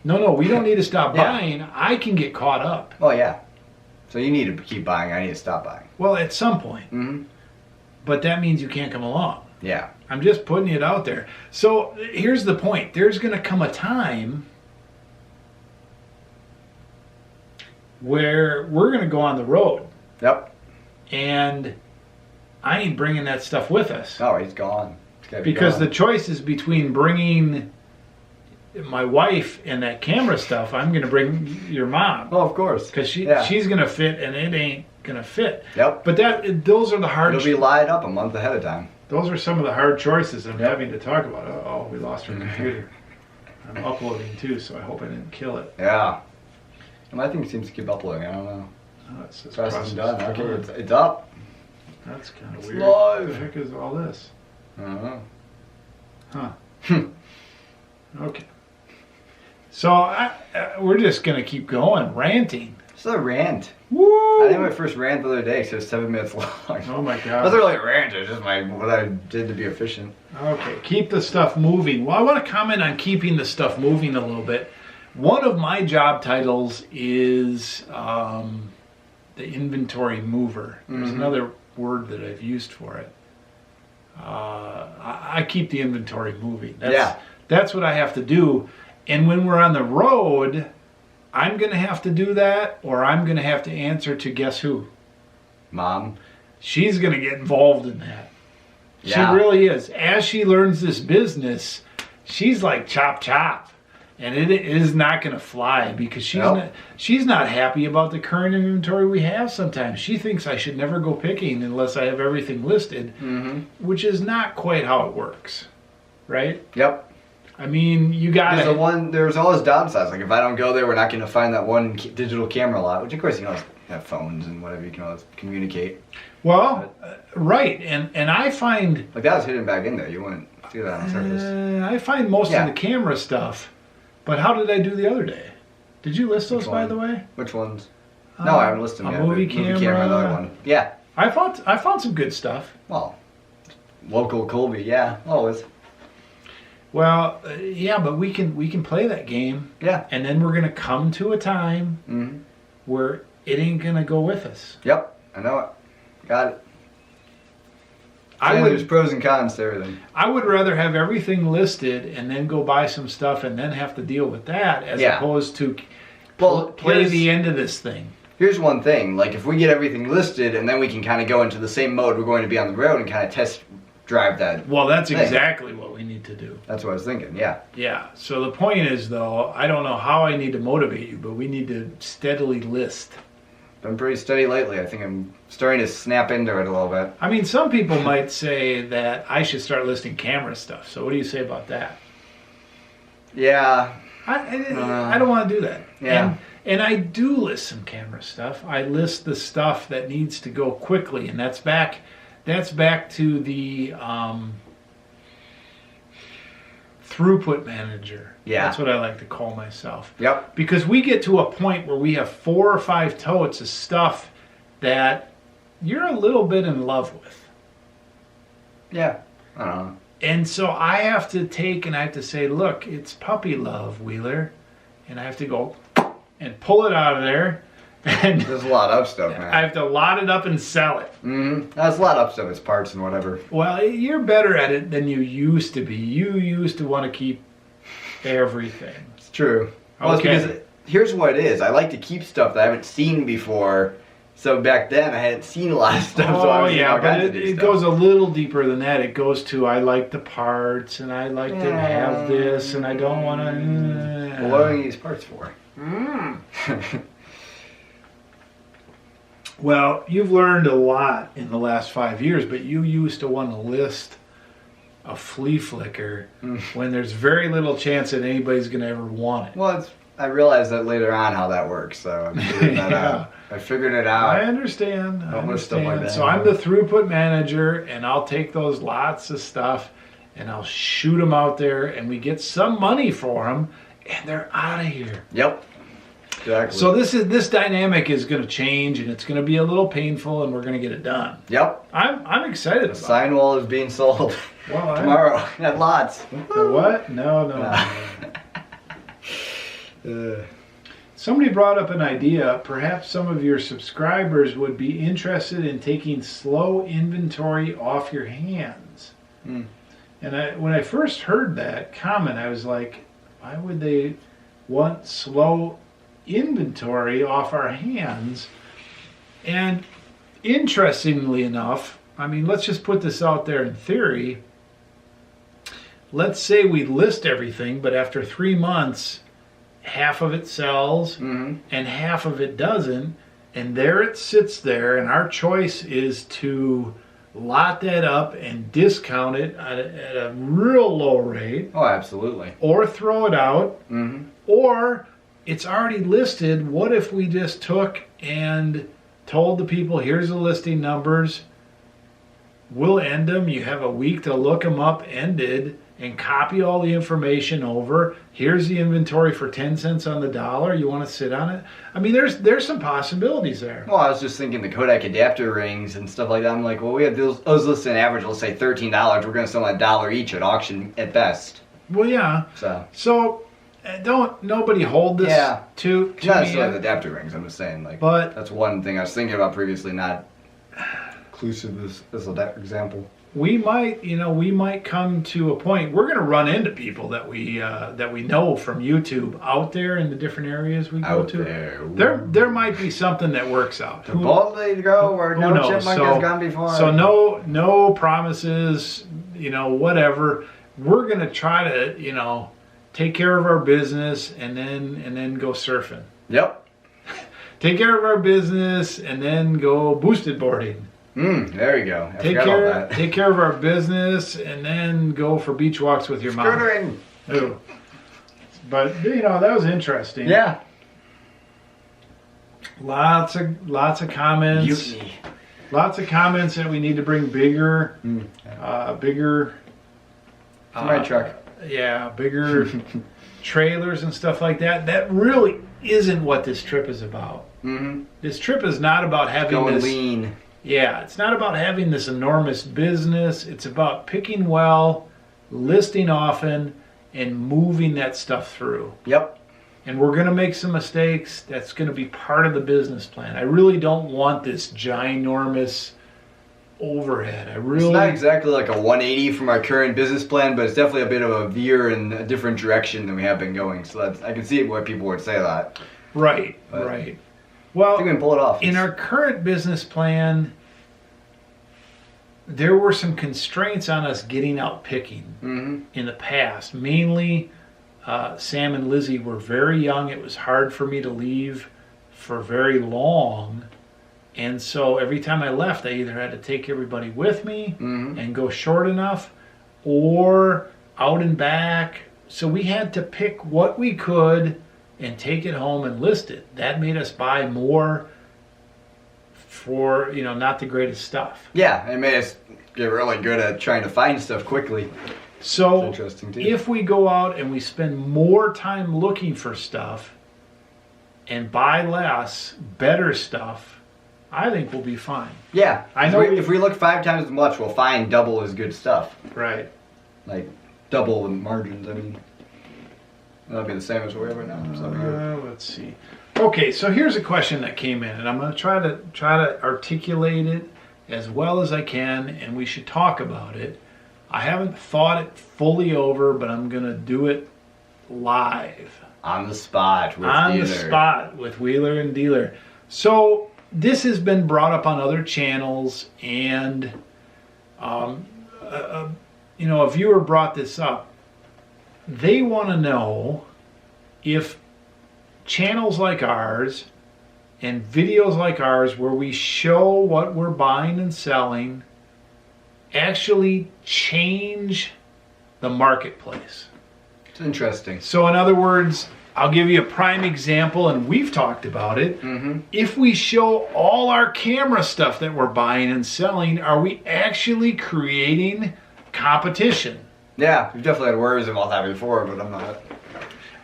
No, we don't need to stop Yeah. buying. I can get caught up. Oh yeah. So you need to keep buying. I need to stop buying. Well, at some point. Mm-hmm. But that means you can't come along. Yeah. I'm just putting it out there. So here's the point. There's going to come a time where we're going to go on the road. Yep. And I ain't bringing that stuff with us. Oh, he's gone. It's gotta be Because gone. the choice is between bringing my wife and that camera stuff. I'm going to bring your mom. Oh, of course. Because Yeah. she's going to fit and it ain't going to fit. Yep. But those are the hard It'll be lied up a month ahead of time. Those are some of the hard choices I'm Yep. having to talk about. Oh, we lost our computer. I'm uploading too, so I hope I didn't kill it. Yeah. And my thing seems to keep uploading. I don't know. Oh, it says Process done. process Okay, done. it's up. That's kind of It's weird. live. What the heck is all this? I don't know. Huh. Okay. So we're just going to keep going, ranting. It's a rant. Woo! I did my first rant the other day, so it's 7 minutes long. Oh my It God. wasn't really a rant, it was just what I did to be efficient. Okay, keep the stuff moving. Well, I want to comment on keeping the stuff moving a little bit. One of my job titles is the inventory mover. There's Mhm. another word that I've used for it. I keep the inventory moving. That's what I have to do. And when we're on the road, I'm going to have to do that, or I'm going to have to answer to guess who? Mom. She's going to get involved in that. Yeah. She really is. As she learns this business, she's like chop chop. And it is not going to fly because she's not happy about the current inventory we have sometimes. She thinks I should never go picking unless I have everything listed, which is not quite how it works, right? Yep. I mean, you got There's always downsides. Like if I don't go there, we're not going to find that one digital camera lot, which of course, have phones and whatever, you can always communicate. Well, right, and I find Like that was hidden back in there. You wouldn't see that on the surface. I find most of the camera stuff. But how did I do the other day? Did you list those, by the way? Which ones? No, I haven't listed them yet. Movie camera, another one. Yeah. I found some good stuff. Well, local Colby, yeah, always. Well, yeah, but we can play that game. Yeah. And then we're gonna come to a time where it ain't gonna go with us. Yep, I know it. Got it. There's pros and cons to everything. I would rather have everything listed and then go buy some stuff and then have to deal with that as opposed to play the end of this thing. Here's one thing, like if we get everything listed and then we can kind of go into the same mode we're going to be on the road and kind of test drive that. Well, that's exactly what we need to do. That's what I was thinking, yeah. Yeah, so the point is though, I don't know how I need to motivate you, but we need to steadily list. Been pretty steady lately. I think I'm starting to snap into it a little bit. I mean, some people might say that I should start listing camera stuff. So what do you say about that? Yeah. I don't want to do that. Yeah. And I do list some camera stuff. I list the stuff that needs to go quickly, and that's back to the throughput manager. Yeah. That's what I like to call myself. Yep. Because we get to a point where we have 4 or 5 totes of stuff that you're a little bit in love with. Yeah. I don't know. And so I have to take and I have to say, look, it's puppy love, Wheeler. And I have to go and pull it out of there. And there's a lot of stuff, man. I have to lot it up and sell it. That's a lot of stuff. It's parts and whatever. Well, you're better at it than you used to be. You used to want to keep everything. It's true. Well, Okay. it's because here's what it is. I like to keep stuff that I haven't seen before. So back then I hadn't seen a lot of stuff. So I was but it goes a little deeper than that. It goes to I like the parts and I like to have this and I don't want to. Well, what do you use parts for? Well, you've learned a lot in the last 5 years, but you used to want to list a flea flicker when there's very little chance that anybody's going to ever want it. Well, I realized that later on how that works, so I figured that out. I figured it out. I understand. Stuff like that. So I'm the throughput manager, and I'll take those lots of stuff, and I'll shoot them out there, and we get some money for them, and they're out of here. Yep. Exactly. So this dynamic is going to change, and it's going to be a little painful, and we're going to get it done. Yep. I'm excited about it. The sign wall is being sold tomorrow at Lots. The what? No. Somebody brought up an idea. Perhaps some of your subscribers would be interested in taking slow inventory off your hands. And when I first heard that comment, I was like, why would they want slow inventory off our hands? And interestingly enough, I mean, let's just put this out there in theory. Let's say we list everything, but after 3 months, half of it sells and half of it doesn't, and there it sits there, and our choice is to lot that up and discount it at a real low rate. Oh, absolutely. Or throw it out. Or it's already listed. What if we just took and told the people, here's the listing numbers, we'll end them, you have a week to look them up ended, and copy all the information over. Here's the inventory for 10 cents on the dollar. You want to sit on it? I mean, there's some possibilities there. Well, I was just thinking the Kodak adapter rings and stuff like that. I'm like, well, we have those listed on average, let's say $13. We're going to sell at $1 each at auction at best. Well, yeah. So nobody hold this to not me. necessarily the adapter rings. I'm just saying, like, but that's one thing I was thinking about previously, not inclusive as an example. We might come to a point. We're going to run into people that we know from YouTube out there in the different areas we go to. There might be something that works out. To boldly go where no chipmunk has gone before. So no promises. Whatever. We're going to try to take care of our business and then go surfing. Yep. Take care of our business and then go boosted boarding. There you go. Take care of our business and then go for beach walks with your mom. Ooh. But that was interesting. Yeah. Lots of comments. Mutiny. Lots of comments that we need to bring bigger. My truck. Yeah, bigger trailers and stuff like that. That really isn't what this trip is about. Mm-hmm. This trip is not about having Going this lean. Yeah, it's not about having this enormous business. It's about picking well, listing often, and moving that stuff through. Yep. And we're going to make some mistakes. That's going to be part of the business plan. I really don't want this ginormous overhead. It's not exactly like a 180 from our current business plan, but it's definitely a bit of a veer in a different direction than we have been going. So that's, I can see why people would say that. Right, But right. I Well, think we can pull it off. in our current business plan, there were some constraints on us getting out picking Mm-hmm. in the past. Mainly, Sam and Lizzie were very young. It was hard for me to leave for very long. And so every time I left, I either had to take everybody with me Mm-hmm. and go short enough or out and back. So we had to pick what we could and take it home and list it. That made us buy more for, not the greatest stuff. Yeah, it made us get really good at trying to find stuff quickly. So That's interesting too. if we go out and we spend more time looking for stuff and buy less, better stuff, I think we'll be fine. Yeah, I know if we look 5 times as much, we'll find double as good stuff. Right. Like double the margins. I mean, that'll be the same as wherever now. So that'll be good. Let's see. Okay, so here's a question that came in, and I'm going to try to articulate it as well as I can, and we should talk about it. I haven't thought it fully over, but I'm going to do it live. On the spot with On Dealer. the spot with Wheeler and Dealer. So this has been brought up on other channels, and a viewer brought this up. They want to know if channels like ours and videos like ours where we show what we're buying and selling actually change the marketplace. It's interesting. So in other words, I'll give you a prime example, and we've talked about it. Mm-hmm. If we show all our camera stuff that we're buying and selling, are we actually creating competition? Yeah, we've definitely had words about that before, but I'm not.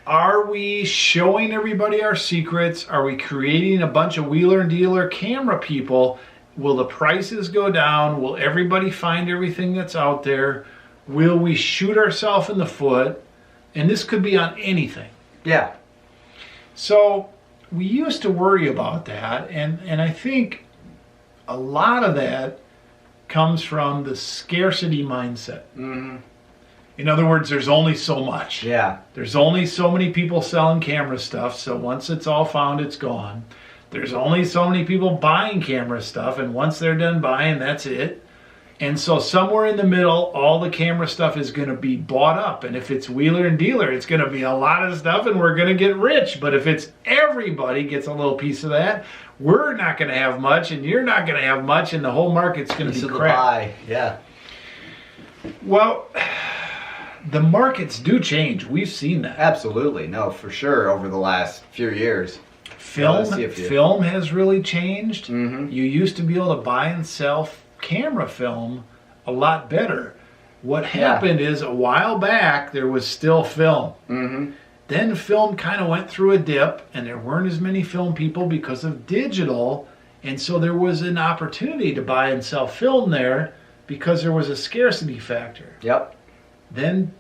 Are we showing everybody our secrets? Are we creating a bunch of Wheeler and Dealer camera people? Will the prices go down? Will everybody find everything that's out there? Will we shoot ourselves in the foot? And this could be on anything. Yeah. So we used to worry about that, and I think a lot of that comes from the scarcity mindset. Mm-hmm. In other words, there's only so much. Yeah. There's only so many people selling camera stuff, so once it's all found, it's gone. There's only so many people buying camera stuff, and once they're done buying, that's it. And so somewhere in the middle, all the camera stuff is going to be bought up. And if it's Wheeler and Dealer, it's going to be a lot of stuff, and we're going to get rich. But if it's everybody gets a little piece of that, we're not going to have much, and you're not going to have much, and the whole market's going to be crap. Pie. Yeah. Well, the markets do change. We've seen that. Absolutely. No, for sure over the last few years. Film has really changed. Mm-hmm. You used to be able to buy and sell camera film a lot better. What happened is a while back there was still film. Mm-hmm. Then film kind of went through a dip, and there weren't as many film people because of digital, and so there was an opportunity to buy and sell film there because there was a scarcity factor. Yep. Then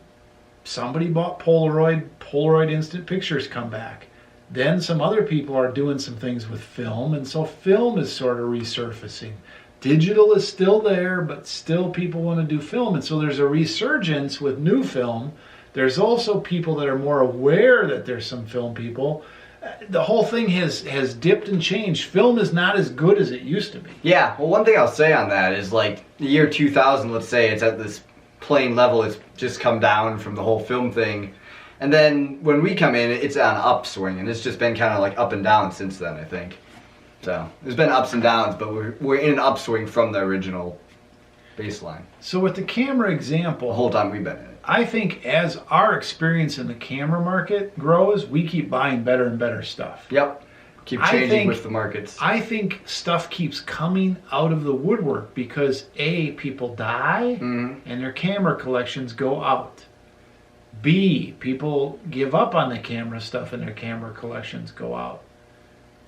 somebody bought Polaroid instant pictures come back. Then some other people are doing some things with film, and so film is sort of resurfacing. Digital is still there, but still people want to do film, and so there's a resurgence with new film. There's also people that are more aware that there's some film people. The whole thing has dipped and changed. Film is not as good as it used to be. Yeah, well, one thing I'll say on that is, like, the year 2000, let's say it's at this plain level, it's just come down from the whole film thing. And then when we come in, it's on upswing, and it's just been kind of like up and down since then, I think. So there's been ups and downs, but we're in an upswing from the original baseline. So with the camera example, The whole time we've been in it. I think as our experience in the camera market grows, we keep buying better and better stuff. Yep. keep changing with the markets. I think stuff keeps coming out of the woodwork because A, people die and their camera collections go out. B, people give up on the camera stuff and their camera collections go out.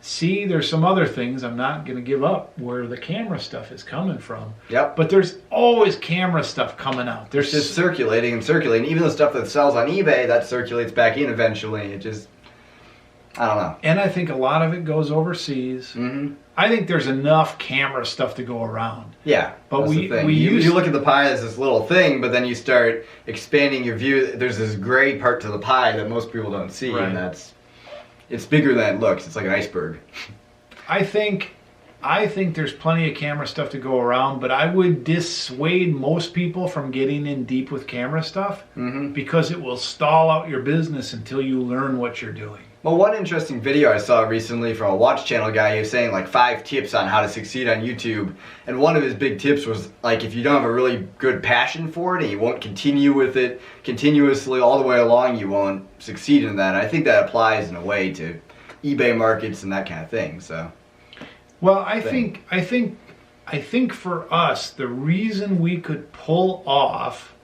C, there's some other things I'm not going to give up where the camera stuff is coming from. Yep. But there's always camera stuff coming out. There's just circulating and circulating. Even the stuff that sells on eBay, that circulates back in eventually. It just, I don't know. And I think a lot of it goes overseas. I think there's enough camera stuff to go around. Yeah, but that's the thing. You look at the pie as this little thing, but then you start expanding your view. There's this gray part to the pie that most people don't see, and it's bigger than it looks. It's like an iceberg. I think there's plenty of camera stuff to go around, but I would dissuade most people from getting in deep with camera stuff because it will stall out your business until you learn what you're doing. Well, one interesting video I saw recently from a watch channel guy, he was saying like 5 tips on how to succeed on YouTube. And one of his big tips was like if you don't have a really good passion for it and you won't continue with it continuously all the way along, you won't succeed in that. And I think that applies in a way to eBay markets and that kind of thing. So, well, I think for us, the reason we could pull off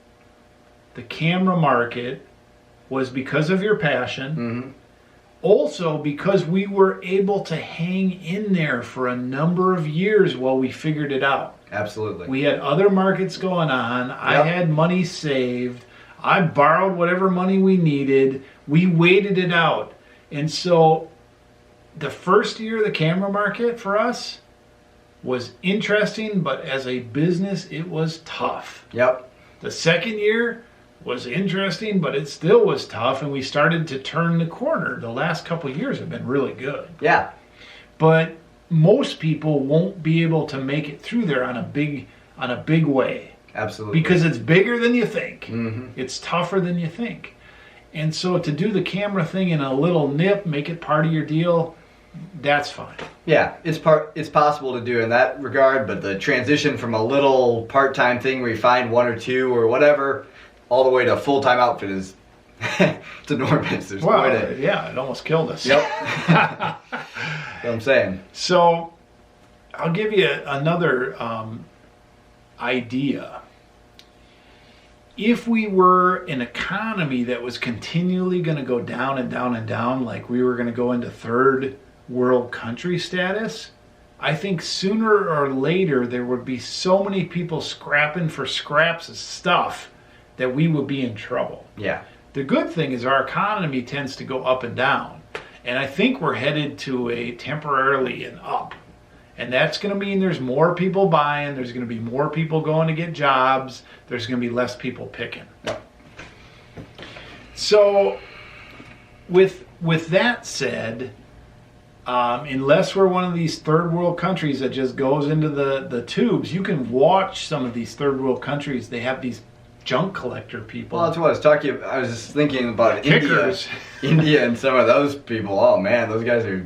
the camera market was because of your passion. Also, because we were able to hang in there for a number of years while we figured it out. Absolutely. We had other markets going on. Yep. I had money saved. I borrowed whatever money we needed. We waited it out. And so the first year of the camera market for us was interesting, but as a business, it was tough. Yep. The second year was interesting, but it still was tough, and we started to turn the corner. The last couple of years have been really good. Yeah. But most people won't be able to make it through there on a big way. Absolutely. Because it's bigger than you think. It's tougher than you think. And so to do the camera thing in a little nip, make it part of your deal, that's fine. Yeah, it's possible to do in that regard, but the transition from a little part-time thing where you find 1 or 2 or whatever all the way to a full-time outfit is it's enormous. There's yeah, it almost killed us. Yep. That's what I'm saying. So I'll give you another idea. If we were an economy that was continually going to go down and down and down, like we were going to go into third world country status, I think sooner or later there would be so many people scrapping for scraps of stuff that we would be in trouble. Yeah. The good thing is our economy tends to go up and down. And I think we're headed to a temporarily an up. And that's going to mean there's more people buying, there's going to be more people going to get jobs, there's going to be less people picking. Yep. So with that said, unless we're one of these third world countries that just goes into the tubes, you can watch some of these third world countries. They have these junk collector people. Well, that's what I was talking about. I was just thinking about India and some of those people. Oh man, those guys are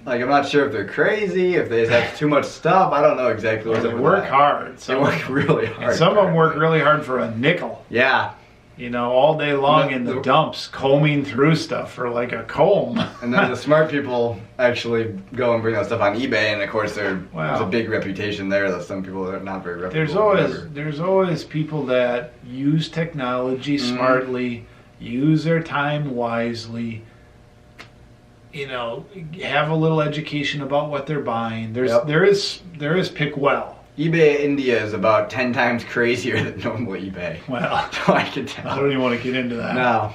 like, I'm not sure if they're crazy, if they just have too much stuff. I don't know exactly what's up with that. They work hard. They work really hard. And some of them work really hard for a nickel. Yeah. You know, all day long in the dumps, combing through stuff for like a comb. And then the smart people actually go and bring that stuff on eBay, and of course there's a big reputation there that some people are not very reputable. There's always people that use technology smartly, use their time wisely, you know, have a little education about what they're buying. There is pick well. eBay India is about 10 times crazier than normal eBay. Well, I can tell. I don't even want to get into that. No.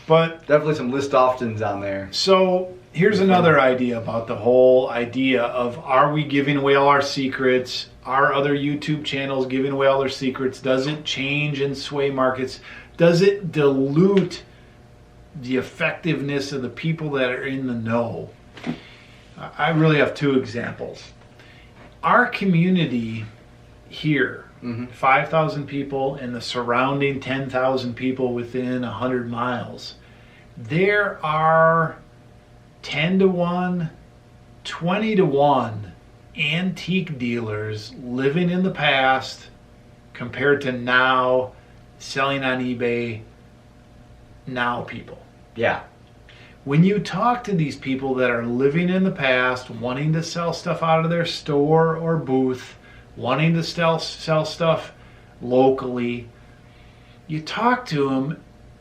But definitely some list oftens on there. So here's another idea about the whole idea of, are we giving away all our secrets? Are other YouTube channels giving away all their secrets? Does it change and sway markets? Does it dilute the effectiveness of the people that are in the know? I really have 2 examples. Our community here, 5,000 people, and the surrounding 10,000 people within 100 miles, there are 10 to 1, 20 to 1 antique dealers living in the past compared to now selling on eBay now people. Yeah. When you talk to these people that are living in the past, wanting to sell stuff out of their store or booth, wanting to sell stuff locally, you talk to them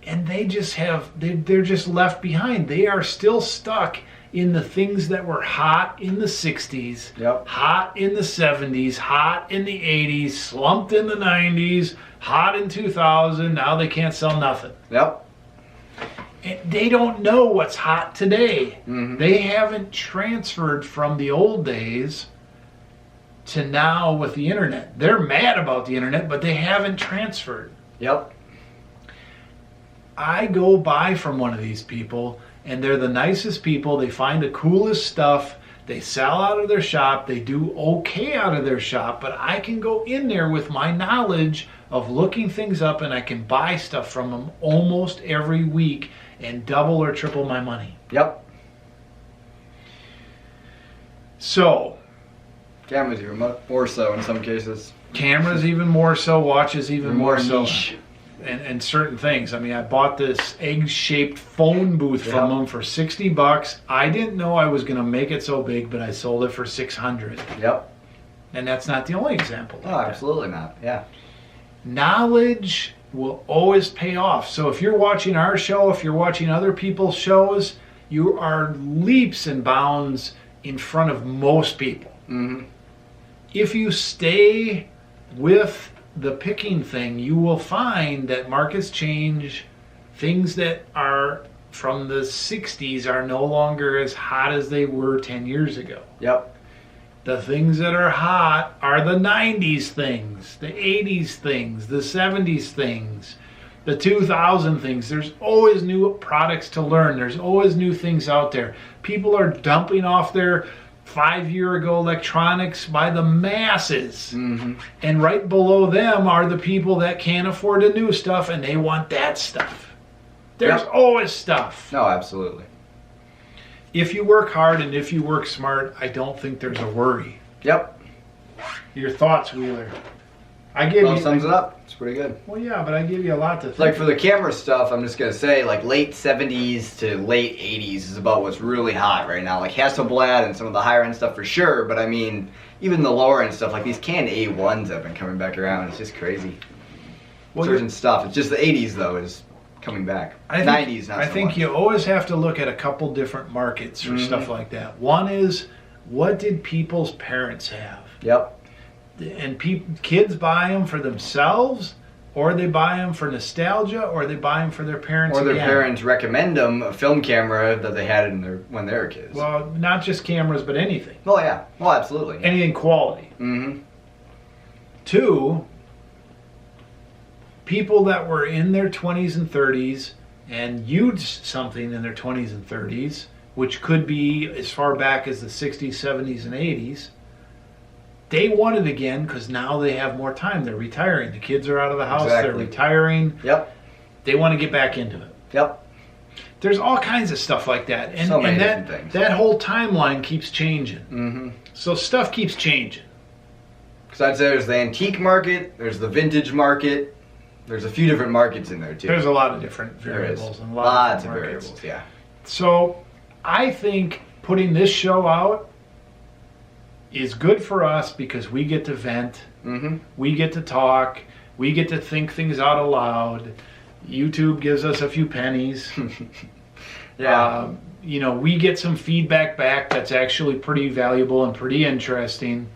and they're just left behind. They are still stuck in the things that were hot in the 60s, Yep. hot in the 70s, hot in the 80s, slumped in the 90s, hot in 2000. Now they can't sell nothing. Yep. And they don't know what's hot today. Mhm. They haven't transferred from the old days to now with the internet. They're mad about the internet, but they haven't transferred. Yep. I go buy from one of these people, and they're the nicest people. They find the coolest stuff. They sell out of their shop. They do okay out of their shop, but I can go in there with my knowledge of looking things up, and I can buy stuff from them almost every week and double or triple my money. Yep. So, Cameras even more so in some cases. cameras even more so, watches even more so. niche. And certain things. I mean, I bought this egg-shaped phone booth from them for $60. I didn't know I was going to make it so big, but I sold it for $600. Yep. And that's not the only example. Oh, absolutely not. Yeah. Knowledge will always pay off. So if you're watching our show, if you're watching other people's shows, you are leaps and bounds in front of most people. Mm-hmm. If you stay with the picking thing, you will find that markets change. Things that are from the 60s are no longer as hot as they were 10 years ago. Yep. The things that are hot are the 90s things, the 80s things, the 70s things, the 2000 things. There's always new products to learn. There's always new things out there. People are dumping off their 5-year-ago electronics by the masses. Mm-hmm. And right below them are the people that can't afford the new stuff and they want that stuff. There's always stuff. No, absolutely. If you work hard and if you work smart, I don't think there's a worry. Yep. Your thoughts, Wheeler? I give Well, you sums it up. It's pretty good. Well, yeah, but I give you a lot to think. Like for the camera stuff, I'm just gonna say like late 70s to late 80s is about what's really hot right now. Like Hasselblad and some of the higher end stuff for sure, but I mean even the lower end stuff, like these canned A1s have been coming back around. It's just crazy. Well, Certain stuff. It's just the 80s though is coming back. 90s not I so think much. you always have to look at a couple different markets for stuff like that. One is, what did people's parents have? Yep. And kids buy them for themselves, or they buy them for nostalgia, or they buy them for their parents. Or their again. parents recommend them a film camera that they had when they were kids. Well, not just cameras, but anything. Oh yeah. Well, absolutely. Yeah. Anything quality. Mm-hmm. Two, people that were in their 20s and 30s and used something in their 20s and 30s, which could be as far back as the 60s, 70s, and 80s, they want it again because now they have more time. They're retiring. The kids are out of the house. Exactly. They're retiring. Yep. They want to get back into it. Yep. There's all kinds of stuff like that. And, So many and different things. that whole timeline keeps changing. Mm-hmm. So stuff keeps changing. Because I'd say there's the antique market, there's the vintage market, there's a few different markets in there too. There's a lot of different There is. variables. And Lots of different markets. variables, yeah. So I think putting this show out is good for us because we get to vent, Mm-hmm. we get to talk, we get to think things out aloud. YouTube gives us a few pennies. Yeah. We get some feedback back that's actually pretty valuable and pretty interesting.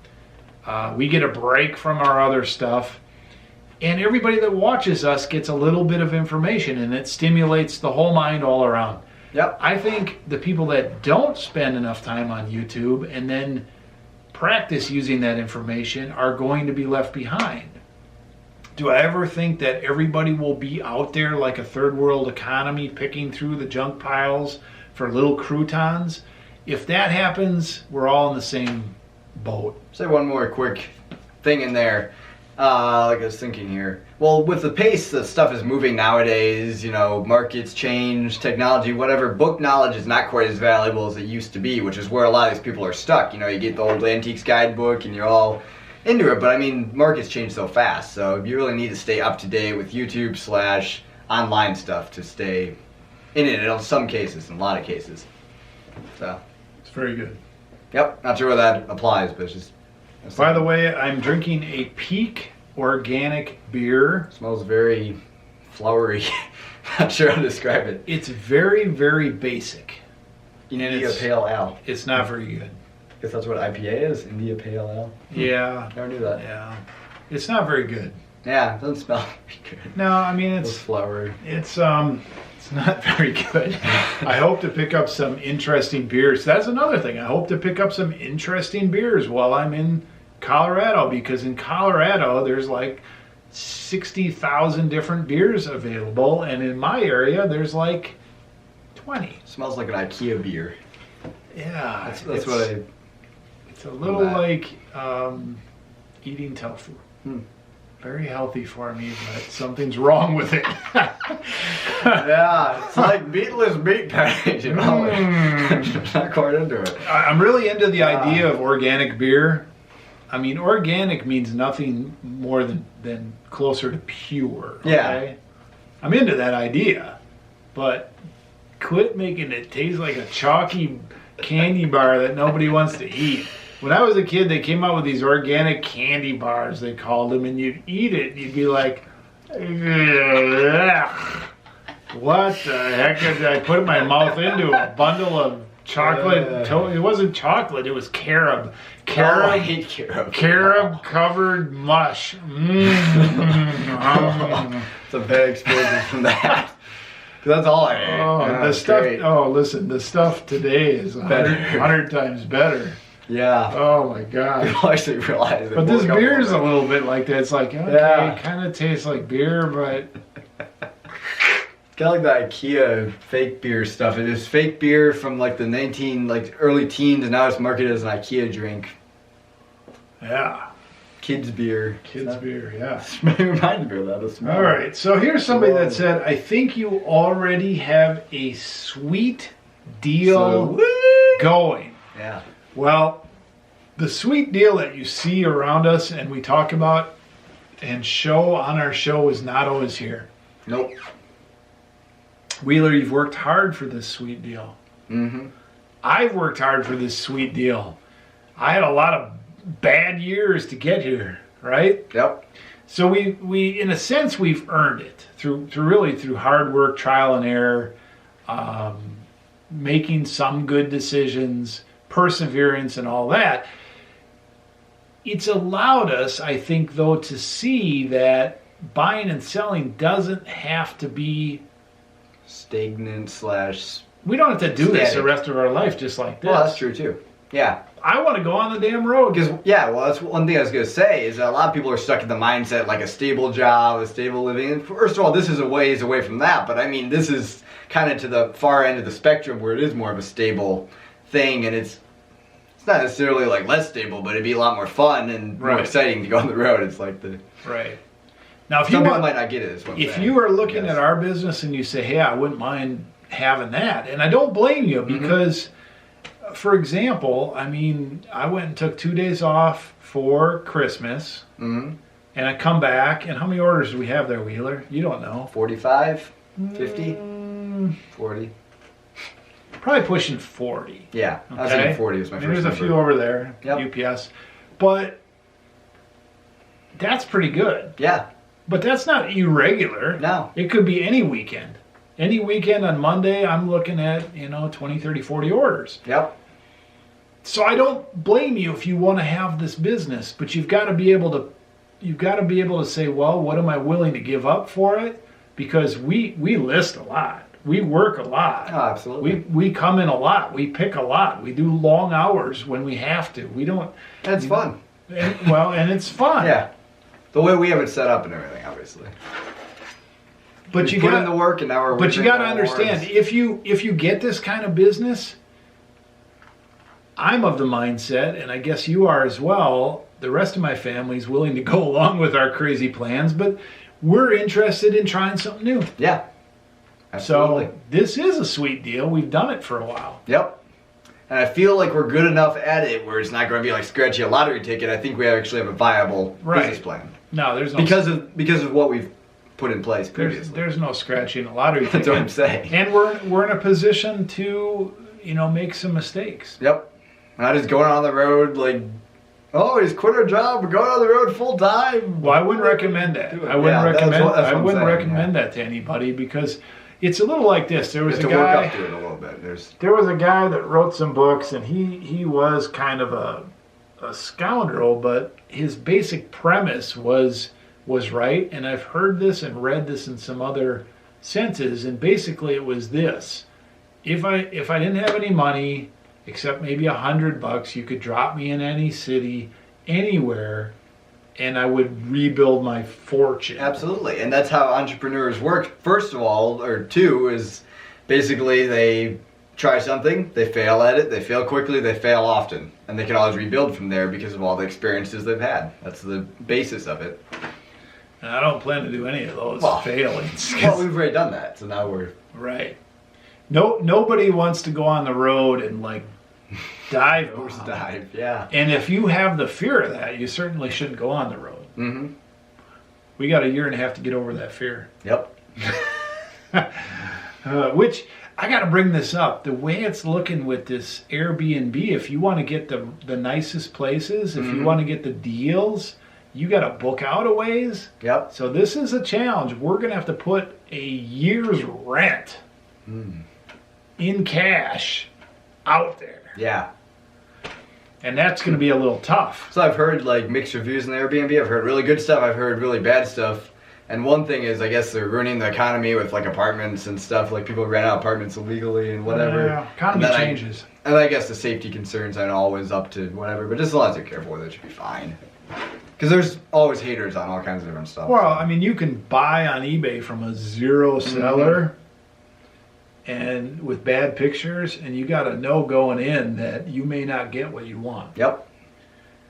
We get a break from our other stuff. And everybody that watches us gets a little bit of information, and it stimulates the whole mind all around. Yep. I think the people that don't spend enough time on YouTube and then practice using that information are going to be left behind. Do I ever think that everybody will be out there like a third world economy picking through the junk piles for little croutons? If that happens, we're all in the same boat. Say one more quick thing in there. Like I was thinking here. Well, with the pace that stuff is moving nowadays, markets change, technology, whatever, book knowledge is not quite as valuable as it used to be, which is where a lot of these people are stuck. You get the old Antiques Guidebook and you're all into it, but I mean, markets change so fast, so you really need to stay up to date with YouTube/online stuff to stay in some cases, in a lot of cases. So It's very good. yep, not sure where that applies, but it's just. By the way, I'm drinking a Peak organic beer. Smells very flowery. Not sure how to describe it. It's very, very basic. India Pale Ale. It's not very good. Guess that's what IPA is. India Pale Ale. Yeah. Never knew that. Yeah. It's not very good. Yeah, it doesn't smell good. No, I mean It's flowery. it's not very good. I hope to pick up some interesting beers. That's another thing. I hope to pick up some interesting beers while I'm in Colorado, because in Colorado there's like 60,000 different beers available, and in my area there's like 20. Smells like an IKEA beer. Yeah, That's what I. It's a little like eating tofu. Hmm. Very healthy for me, but something's wrong with it. Yeah, it's like meatless meat patties, you know. Not quite into it. I'm really into the idea of organic beer. I mean, organic means nothing more than closer to pure. Okay? Yeah. I'm into that idea, but quit making it taste like a chalky candy bar that nobody wants to eat. When I was a kid, they came out with these organic candy bars, they called them, and you'd eat it, and you'd be like, ugh, what the heck did I put my mouth into? A bundle of chocolate? It wasn't chocolate, it was carob. I hate carob. Carob covered mush. It's a bad experience from that. 'Cause that's all I ate. Oh, Yeah, the it's stuff. great. Oh, listen, the stuff today is Better. 100 times better. Yeah. Oh my god! People actually realize it. But this woke up beer is a with it. little bit like that. It's like, okay, Yeah. it kind of tastes like beer, but Kind of like the IKEA fake beer stuff. It is fake beer from like the early teens, and now it's marketed as an IKEA drink. yeah, Kids beer. kids beer, yeah. It reminds me of that. The smell. All right, so here's somebody that said, I think you already have a sweet deal going. Yeah. Well, the sweet deal that you see around us and we talk about and show on our show is not always here. Nope. Wheeler, you've worked hard for this sweet deal. Mm-hmm. I've worked hard for this sweet deal. I had a lot of bad years to get here, right? Yep. So we in a sense we've earned it through hard work, trial and error, making some good decisions, perseverance, and all that. It's allowed us, I think, though, to see that buying and selling doesn't have to be Stagnant / we don't have to do this the Static. rest of our life just like this. Well, that's true too. Yeah. I want to go on the damn road. Because, yeah, well, that's one thing I was going to say is that a lot of people are stuck in the mindset like a stable job, a stable living. And first of all, this is a ways away from that. But, I mean, this is kind of to the far end of the spectrum where it is more of a stable thing. And it's not necessarily like less stable, but it'd be a lot more fun and more exciting to go on the road. It's like the... Right. Now, if Some you people want, might not get it. Is what I'm if saying. you are looking Yes. at our business and you say, hey, I wouldn't mind having that. And I don't blame you because, for example, I mean, I went and took 2 days off for Christmas. Mm-hmm. And I come back, and how many orders do we have there, Wheeler? You don't know. 45, 50, 40. Probably pushing 40. Yeah, I was Okay? thinking 40 was my Maybe first there's a number. few over there, Yep. UPS. But that's pretty good. Yeah, But that's not irregular. no. It could be any weekend. Any weekend on Monday, I'm looking at, 20, 30, 40 orders. Yep. So I don't blame you if you want to have this business, but you've got to be able to say, well, what am I willing to give up for it? Because we list a lot. We work a lot. Oh, absolutely. We come in a lot. We pick a lot. We do long hours when we have to. We don't. And it's fun. And it's fun. Yeah. The way we have it set up and everything, obviously. But We you put got in the work, and now we're. But you got to understand, if you get this kind of business, I'm of the mindset, and I guess you are as well. The rest of my family is willing to go along with our crazy plans, but we're interested in trying something new. Yeah. Absolutely. So this is a sweet deal. We've done it for a while. Yep. And I feel like we're good enough at it where it's not going to be like scratching a lottery ticket. I think we actually have a viable business plan No, there's no because of what we've put in place previously. There's no scratching a lottery ticket. That's what I'm saying. And we're in a position to, make some mistakes. Yep. Not just going on the road like, oh, he's quit our job. We're going on the road full time. Well, I wouldn't recommend that. I wouldn't recommend that to anybody because it's a little like this. There was a guy. Work up to it a little bit. There was a guy that wrote some books, and he was kind of a scoundrel, but his basic premise was right. And I've heard this and read this in some other senses, and basically it was this: if I didn't have any money except maybe $100, you could drop me in any city, anywhere, and I would rebuild my fortune. Absolutely, and that's how entrepreneurs work. First of all, or two, is basically they try something, they fail at it, they fail quickly, they fail often, and they can always rebuild from there because of all the experiences they've had. That's the basis of it. And I don't plan to do any of those failings. Well, we've already done that, so now we're... Right. Nobody wants to go on the road and dive. Dive, yeah. And if you have the fear of that, you certainly shouldn't go on the road. Mm-hmm. We got 1.5 years to get over that fear. Yep. Which, I got to bring this up. The way it's looking with this Airbnb, if you want to get the nicest places, if you want to get the deals, you got to book out a ways. Yep. So this is a challenge. We're going to have to put a year's rent in cash out there. Yeah. And that's going to be a little tough. So I've heard mixed reviews on Airbnb. I've heard really good stuff. I've heard really bad stuff. And one thing is, I guess they're ruining the economy with apartments and stuff. People rent out apartments illegally and whatever. Yeah, economy changes. And I guess the safety concerns aren't always up to whatever. But just as long as they're careful with it, should be fine. Because there's always haters on all kinds of different stuff. Well, I mean, you can buy on eBay from a zero seller. And with bad pictures, and you got to know going in that you may not get what you want. Yep.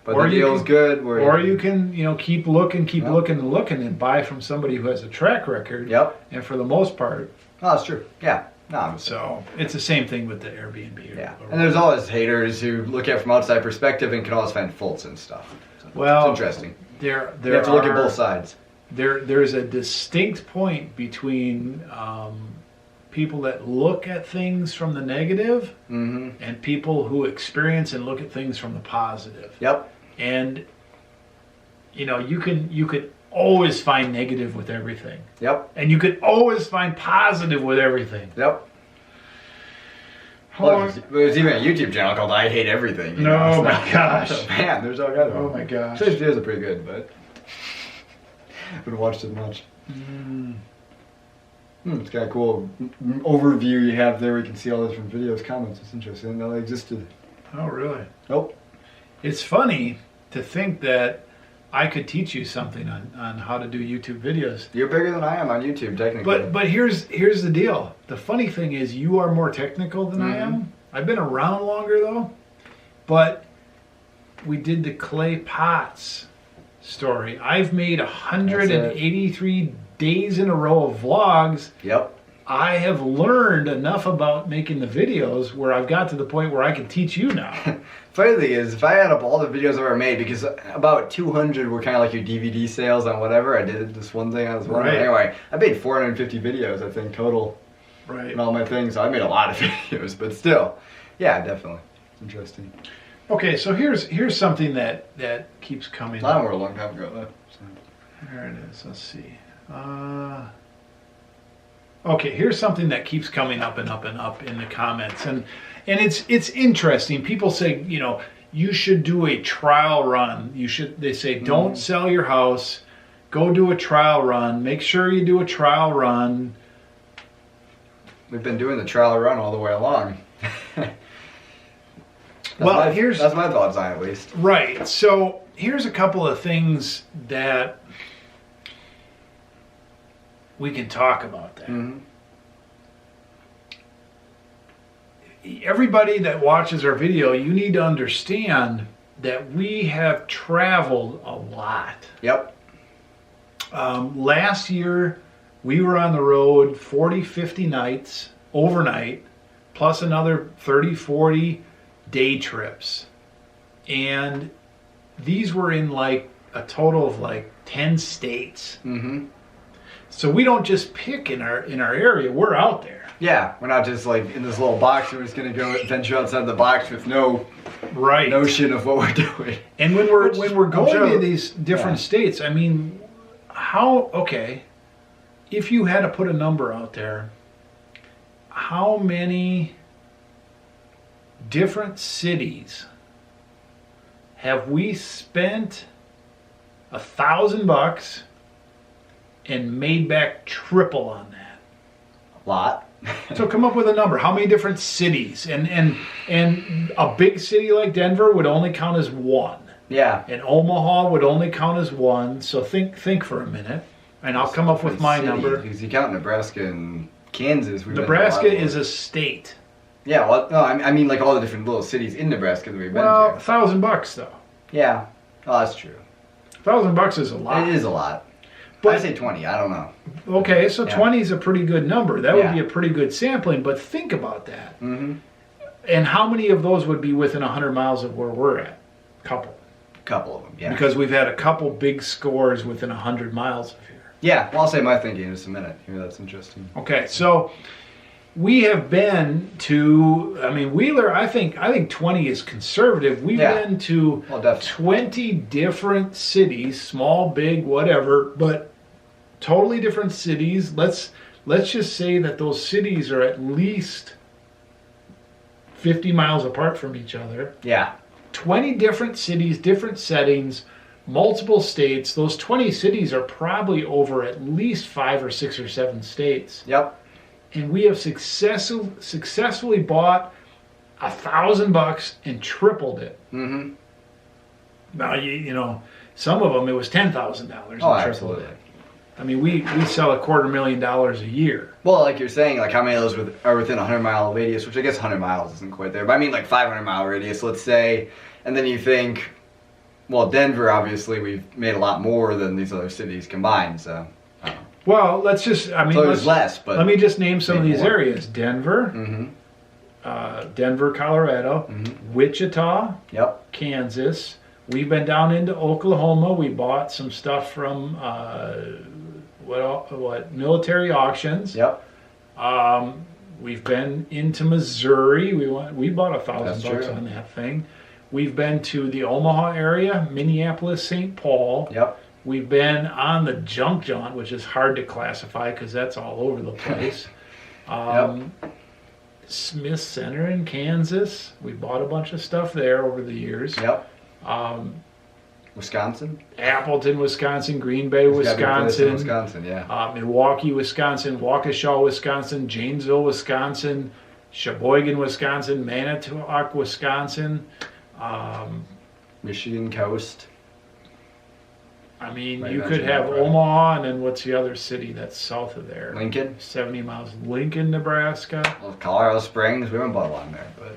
But the deal's good. Or you can, keep looking and buy from somebody who has a track record. Yep. And for the most part. Oh, that's true. Yeah. No. So it's the same thing with the Airbnb. Yeah. And there's always haters who look at it from outside perspective and can always find faults and stuff. So well, it's interesting. You have to look at both sides. There's a distinct point between people that look at things from the negative and people who experience and look at things from the positive. Yep. And you could always find negative with everything. Yep. And you could always find positive with everything. Yep. Well, there's even a YouTube channel called I Hate Everything. Oh my gosh. Man, there's all kinds of Oh my gosh. His videos are pretty good, but I haven't watched it much. It's got a cool overview you have there. You can see all the different videos, comments. It's interesting. I didn't know they existed. Oh, really? Nope. It's funny to think that I could teach you something on how to do YouTube videos. You're bigger than I am on YouTube, technically. But here's the deal. The funny thing is you are more technical than I am. I've been around longer, though. But we did the clay pots story. I've made 183 days in a row of vlogs. Yep. I have learned enough about making the videos where I've got to the point where I can teach you now. Funny thing is, if I add up all the videos I've ever made, because about 200 were kind of like your DVD sales on whatever, I did this one thing on this one. Right. Anyway, I made 450 videos, I think, total. Right. And all my things, so I made a lot of videos, but still. Yeah, definitely. It's interesting. Okay, so here's something that keeps coming That were a long time ago, though. So. There it is. Let's see. Okay, here's something that keeps coming up and up and up in the comments, and it's interesting. People say, you should do a trial run. They say, don't sell your house. Go do a trial run. Make sure you do a trial run. We've been doing the trial run all the way along. That's my thoughts on it, at least. Right. So here's a couple of things that we can talk about that. Everybody that watches our video, you need to understand that we have traveled a lot. Yep. Last year, we were on the road 40, 50 nights overnight, plus another 30, 40 day trips. And these were in a total of 10 states. So we don't just pick in our area. We're out there. Yeah, we're not just like in this little box. We're just gonna go venture outside the box with no Right. notion of what we're doing. And when we're going sure- to these different states, I mean, if you had to put a number out there, how many different cities have we spent $1,000 and made back triple on that? A lot. So come up with a number. How many different cities? And a big city like Denver would only count as one. Yeah. And Omaha would only count as one. So think for a minute, and I'll come up with my number. Because you count Nebraska and Kansas. Nebraska is a state. Yeah, well, no, I mean like all the different little cities in Nebraska that we've been Well, to. $1,000 though. Yeah. Oh, that's true. $1,000 is a lot. It is a lot. But I'd say 20. I don't know. okay, so Yeah. 20 is a pretty good number. That would Yeah. be a pretty good sampling. But think about that. Mm-hmm. And how many of those would be within 100 miles of where we're at? Couple. A couple of them, yeah. Because we've had a couple big scores within 100 miles of here. Yeah, well, I'll say my thinking in just a minute. Here, that's interesting. Okay, so we have been to, I mean, Wheeler, I think 20 is conservative. We've Yeah. been to Well, definitely. 20 different cities, small, big, whatever, but totally different cities. Let's just say that those cities are at least 50 miles apart from each other. Yeah. 20 different cities, different settings, multiple states. Those 20 cities are probably over at least 5 or 6 or 7 states. Yep. And we have successfully bought $1,000 and tripled it. Mm-hmm. Now, you know, some of them it was $10,000 and Oh, tripled absolutely. it. I mean, we sell $250,000 a year. Well, like you're saying, like how many of those are within a 100-mile radius, which I guess 100 miles isn't quite there, but I mean like 500-mile radius, let's say, and then you think, well, Denver, obviously, we've made a lot more than these other cities combined, so, I don't know. Well, let's just, I mean, So there's less, but... let me just name some of maybe these more. areas. Denver, Mm-hmm. Denver, Colorado, Mm-hmm. Wichita, Yep. Kansas. We've been down into Oklahoma. We bought some stuff from military auctions. Yep. We've been into Missouri. We bought That's $1,000 true. on that thing. We've been to the Omaha area, Minneapolis, St. Paul. Yep. We've been on the junk jaunt, which is hard to classify because that's all over the place. Smith Center in Kansas. We bought a bunch of stuff there over the years. Yep. Wisconsin? Appleton, Wisconsin, Green Bay, There's gotta be a place in Wisconsin, Wisconsin, yeah. Milwaukee, Wisconsin, Waukesha, Wisconsin, Janesville, Wisconsin, Sheboygan, Wisconsin, Manitowoc, Wisconsin. Michigan coast. I mean, Right, you that's could right, have right. Omaha, and then what's the other city that's south of there? Lincoln. 70 miles. Lincoln, Nebraska. Well, Colorado Springs. We haven't bought one there, but...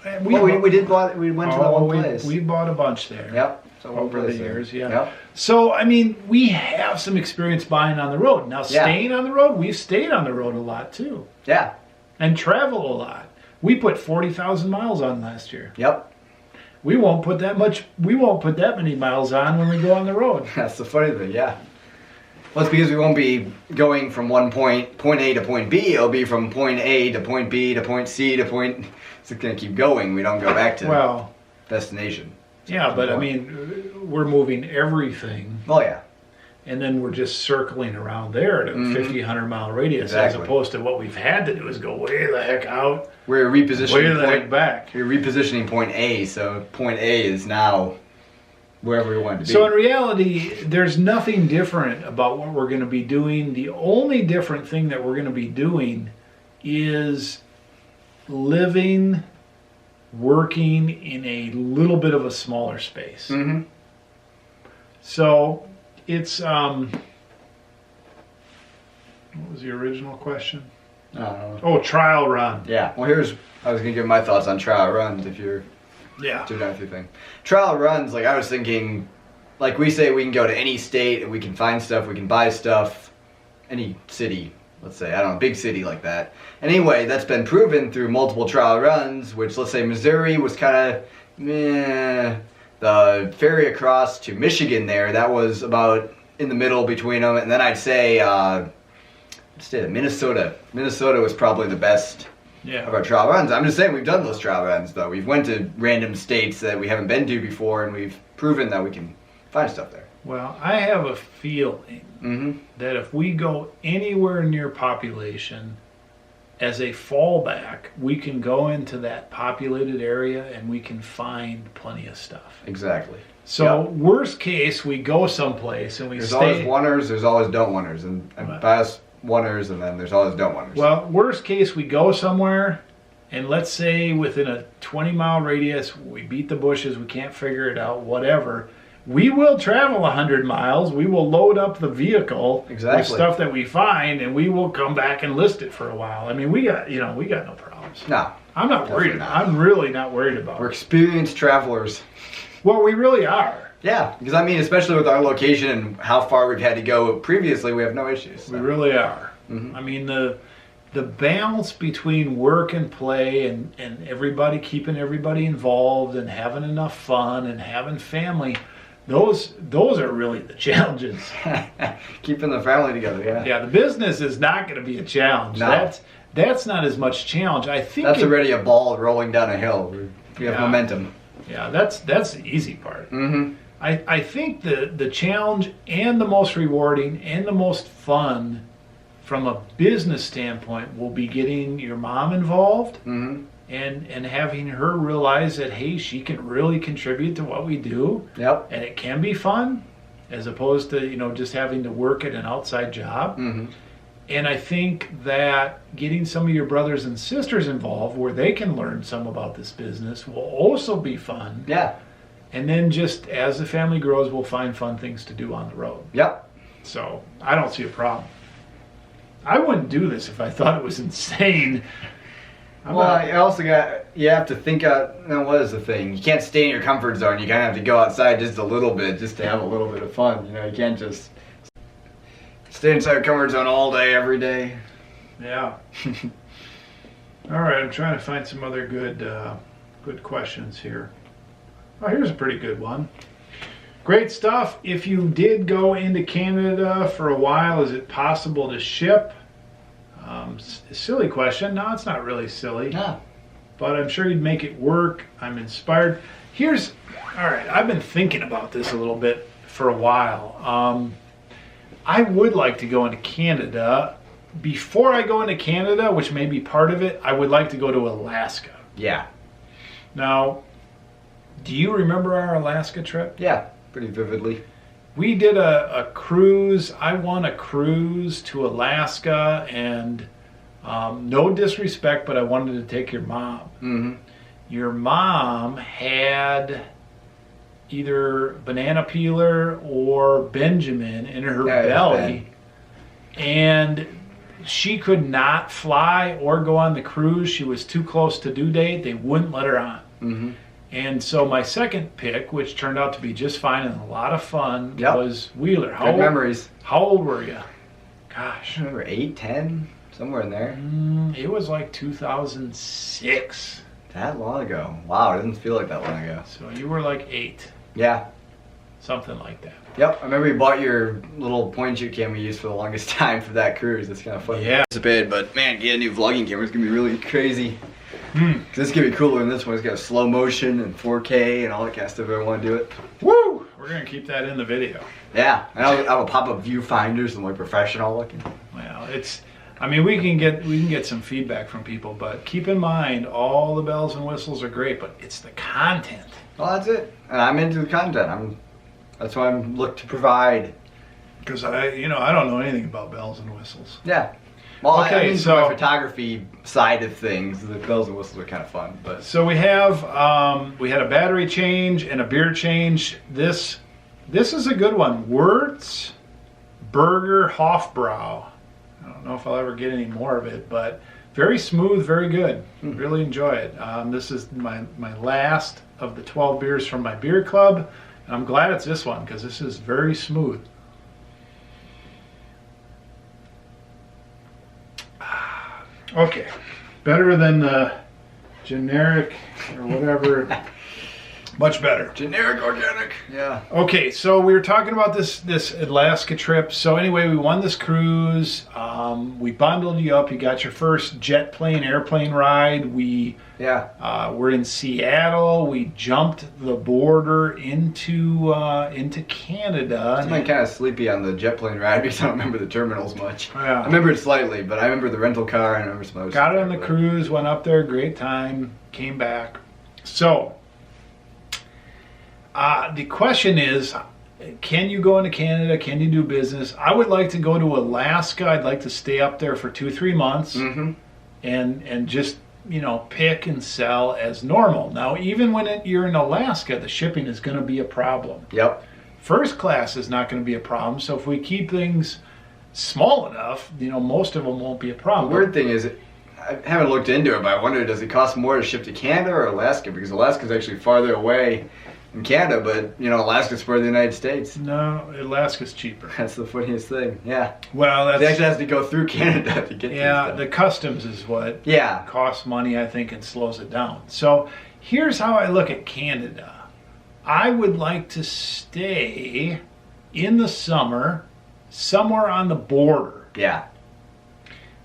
And We went to that one place. We bought a bunch there. Yep. So one Over the place there. years, yeah. Yep. So, I mean, we have some experience buying on the road. Now, Yeah. staying on the road, we've stayed on the road a lot too. Yeah. And travel a lot. We put 40,000 miles on last year. Yep. We won't put that many miles on when we go on the road. That's the funny thing, yeah. Well, it's because we won't be going from point A to point B. It'll be from point A to point B to point C to point... It's going to keep going. We don't go back to Well, destination. yeah, but I mean, we're moving everything, Oh, yeah. and then we're just circling around there at a 50, 100-mile radius, Exactly. as opposed to what we've had to do is go way the heck out, We're way repositioning the heck back. We're repositioning point A, so point A is now wherever we want to be. So in reality, there's nothing different about what we're going to be doing. The only different thing that we're going to be doing is living, working in a little bit of a smaller space. Mm-hmm. So it's what was the original question? I don't know. Oh, trial run. Yeah. Well, I was going to give my thoughts on trial runs if you're Yeah. doing that thing. Trial runs, like I was thinking, like we say we can go to any state and we can find stuff, we can buy stuff, any city, let's say, I don't know, big city like that. Anyway, that's been proven through multiple trial runs, which let's say Missouri was kind of meh. The ferry across to Michigan there, that was about in the middle between them. And then I'd say Minnesota. Minnesota was probably the best of our travel runs. I'm just saying we've done those travel runs though. We've went to random states that we haven't been to before, and we've proven that we can find stuff there. Well, I have a feeling that if we go anywhere near population, as a fallback, we can go into that populated area and we can find plenty of stuff. Exactly. So worst case, we go someplace and we there's stay. There's always oneers, there's always don't oneers, and past oneers, and then there's always don't oneers. Well, worst case, we go somewhere, and let's say within a 20-mile radius, we beat the bushes, we can't figure it out, whatever. We will travel 100 miles. We will load up the vehicle with stuff that we find, and we will come back and list it for a while. I mean, we got no problems. No, I'm not worried. I'm really not worried about it. We're experienced travelers. Well, we really are. Yeah, because I mean, especially with our location and how far we've had to go previously, we have no issues. So. We really are. I mean, the balance between work and play and everybody keeping everybody involved and having enough fun and having family. Those are really the challenges. Keeping the family together, yeah. Yeah, the business is not going to be a challenge. No. That's not as much challenge. I think that's already a ball rolling down a hill. We have momentum. Yeah, that's the easy part. I think the challenge and the most rewarding and the most fun from a business standpoint will be getting your mom involved. And having her realize that, hey, she can really contribute to what we do. Yep. And it can be fun, as opposed to, just having to work at an outside job. And I think that getting some of your brothers and sisters involved where they can learn some about this business will also be fun. Yeah. And then just as the family grows, we'll find fun things to do on the road. Yep. So I don't see a problem. I wouldn't do this if I thought it was insane. You have to think out, what is the thing? You can't stay in your comfort zone. You kind of have to go outside just a little bit just to have a little bit of fun. You can't just stay inside your comfort zone all day, every day. Yeah. All right, I'm trying to find some other good questions here. Oh, here's a pretty good one. Great stuff. If you did go into Canada for a while, is it possible to ship? Silly question. No, it's not really silly. No. But I'm sure you'd make it work. I'm inspired. All right, I've been thinking about this a little bit for a while. I would like to go into Canada. Before I go into Canada, which may be part of it, I would like to go to Alaska. Yeah. Now, do you remember our Alaska trip? Yeah, pretty vividly. We did a cruise. I won a cruise to Alaska, and no disrespect, but I wanted to take your mom. Your mom had either banana peeler or Benjamin in her belly, and she could not fly or go on the cruise. She was too close to due date. They wouldn't let her on. And so my second pick, which turned out to be just fine and a lot of fun, was Wheeler. Good memories. How old were you? Gosh. I remember 8, 10, somewhere in there. It was like 2006. That long ago. Wow, it doesn't feel like that long ago. So you were like 8. Yeah. Something like that. Yep, I remember you bought your little point and shoot camera you used for the longest time for that cruise. It's kind of fun. Yeah. But man, getting a new vlogging camera is going to be really crazy. This is going to be cooler than this one. It's got slow motion and 4K and all that kind of stuff if I want to do it. Woo! We're going to keep that in the video. Yeah, and I'll have a pop-up viewfinder, some like professional looking. Well, we can get some feedback from people, but keep in mind all the bells and whistles are great, but it's the content. Well, that's it. And I'm into the content. That's what I'm looked to provide. Because I don't know anything about bells and whistles. Yeah. Well, okay, so my photography side of things, the bells and whistles are kind of fun. But so we had a battery change and a beer change. This is a good one. Wirtz Burger Hofbrau. I don't know if I'll ever get any more of it, but very smooth, very good. Really enjoy it. This is my last of the 12 beers from my beer club. And I'm glad it's this one because this is very smooth. Okay, better than the generic or whatever Much better. Generic organic. Yeah. Okay, so we were talking about this Alaska trip. So anyway, we won this cruise. We bundled you up. You got your first airplane ride. We're in Seattle. We jumped the border into Canada. I'm kind of sleepy on the jet plane ride because I don't remember the terminals much. Yeah. I remember it slightly, but I remember the rental car. I remember some other stuff. Got it on the cruise. Went up there. Great time. Came back. So. The question is, can you go into Canada? Can you do business? I would like to go to Alaska. I'd like to stay up there for 2-3 months and just, pick and sell as normal. Now, even when you're in Alaska, the shipping is going to be a problem. Yep. First class is not going to be a problem. So if we keep things small enough, most of them won't be a problem. The weird thing is, I haven't looked into it, but I wonder, does it cost more to ship to Canada or Alaska? Because Alaska is actually farther away in Canada, but Alaska's part of the United States. No, Alaska's cheaper. That's the funniest thing. Yeah. Well, it actually has to go through Canada to get. Yeah, the customs is what costs money, I think, and slows it down. So here's how I look at Canada. I would like to stay in the summer somewhere on the border. Yeah.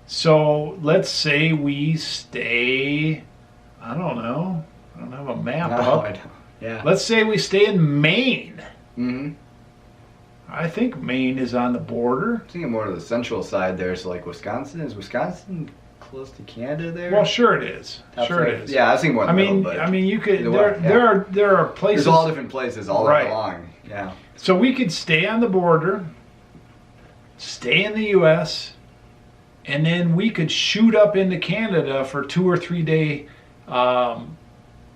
So let's say we stay. I don't know. I don't have a map up. I don't. Yeah. Let's say we stay in Maine. Mm-hmm. I think Maine is on the border. I'm thinking more to the central side there, so like Wisconsin. Is Wisconsin close to Canada there? Well, sure it is. Sure it is. Yeah, I was thinking more in the middle, but I mean, you could. way, There are places. There's all different places all along. Yeah. So we could stay on the border, stay in the U.S., and then we could shoot up into Canada for 2 or 3 day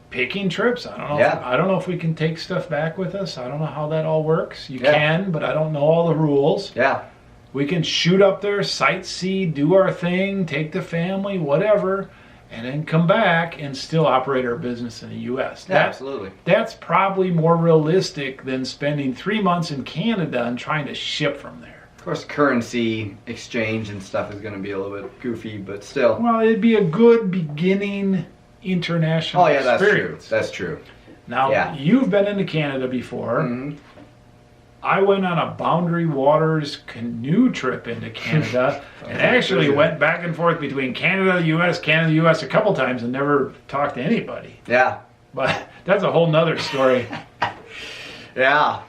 picking trips. I don't know. I don't know if we can take stuff back with us. I don't know how that all works. You can, but I don't know all the rules. Yeah. We can shoot up there, sightsee, do our thing, take the family, whatever, and then come back and still operate our business in the U.S. Yeah, absolutely. That's probably more realistic than spending 3 months in Canada and trying to ship from there. Of course, currency exchange and stuff is going to be a little bit goofy, but still. Well, it'd be a good beginning international experience. That's true. Now, you've been into Canada before. Mm-hmm. I went on a Boundary Waters canoe trip into Canada and actually went back and forth between Canada, the U.S. a couple times and never talked to anybody. Yeah. But that's a whole nother story. Yeah.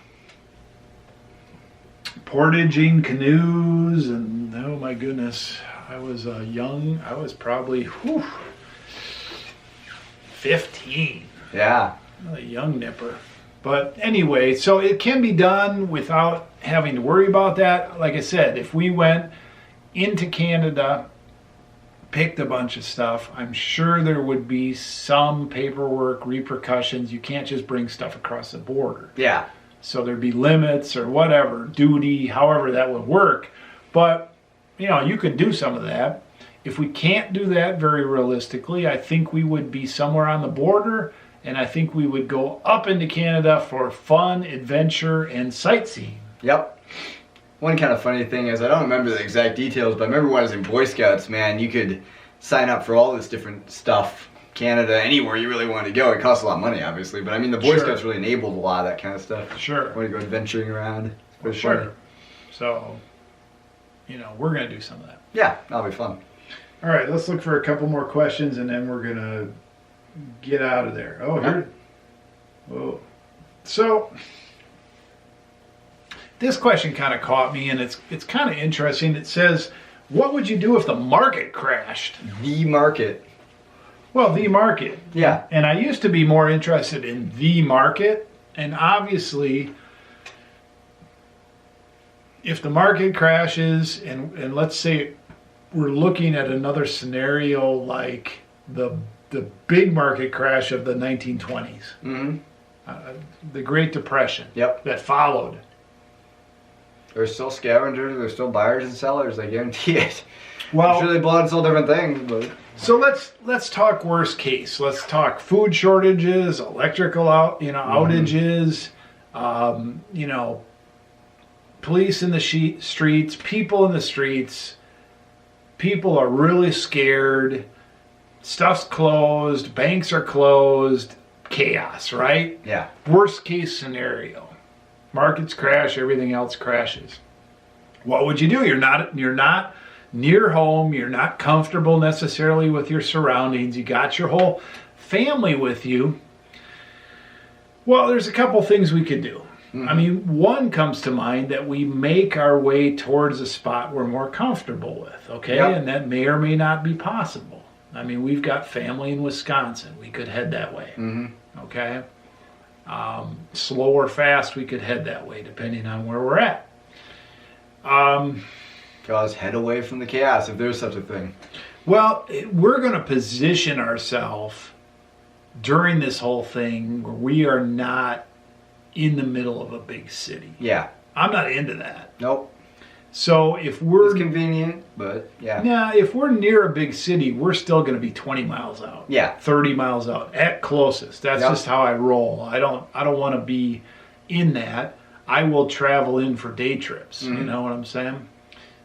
Portaging canoes and oh my goodness, I was young. I was probably 15. Yeah. A young nipper. But anyway, so it can be done without having to worry about that. Like I said, if we went into Canada, picked a bunch of stuff, I'm sure there would be some paperwork repercussions. You can't just bring stuff across the border. Yeah. So there'd be limits or whatever, duty, however that would work. But, you could do some of that. If we can't do that very realistically, I think we would be somewhere on the border, and I think we would go up into Canada for fun, adventure, and sightseeing. Yep. One kind of funny thing is, I don't remember the exact details, but I remember when I was in Boy Scouts, man, you could sign up for all this different stuff. Canada, anywhere you really wanted to go. It costs a lot of money, obviously, but I mean, the Boy Scouts really enabled a lot of that kind of stuff. Sure. Want to go adventuring around. For sure. So, we're going to do some of that. Yeah, that'll be fun. All right, let's look for a couple more questions, and then we're going to get out of there. Oh, here. Whoa. So, this question kind of caught me, and it's kind of interesting. It says, what would you do if the market crashed? The market. Well, the market. Yeah. And I used to be more interested in the market. And obviously, if the market crashes, and let's say we're looking at another scenario like the big market crash of the 1920s, the Great Depression that followed. There's still scavengers, there's still buyers and sellers, I guarantee it. Well, I'm sure they bought and sold different things, but... So let's talk worst case. Let's talk food shortages, electrical outages, police in the streets, people in the streets. People are really scared. Stuff's closed. Banks are closed. chaos, right? Yeah. Worst case scenario. Markets crash, everything else crashes. What would you do? You're not near home, you're not comfortable necessarily with your surroundings, you got your whole family with you. Well, there's a couple things we could do. I mean, one comes to mind, that we make our way towards a spot we're more comfortable with, okay? Yep. And that may or may not be possible. I mean, we've got family in Wisconsin. We could head that way, okay? Slow or fast, we could head that way, depending on where we're at. Guys, head away from the chaos, if there's such a thing. Well, we're going to position ourselves during this whole thing where we are not in the middle of a big city. Yeah. I'm not into that. Nope. So if we're... It's convenient, but yeah. Yeah, if we're near a big city, we're still going to be 20 miles out. Yeah. 30 miles out at closest. That's just how I roll. I don't want to be in that. I will travel in for day trips. You know what I'm saying?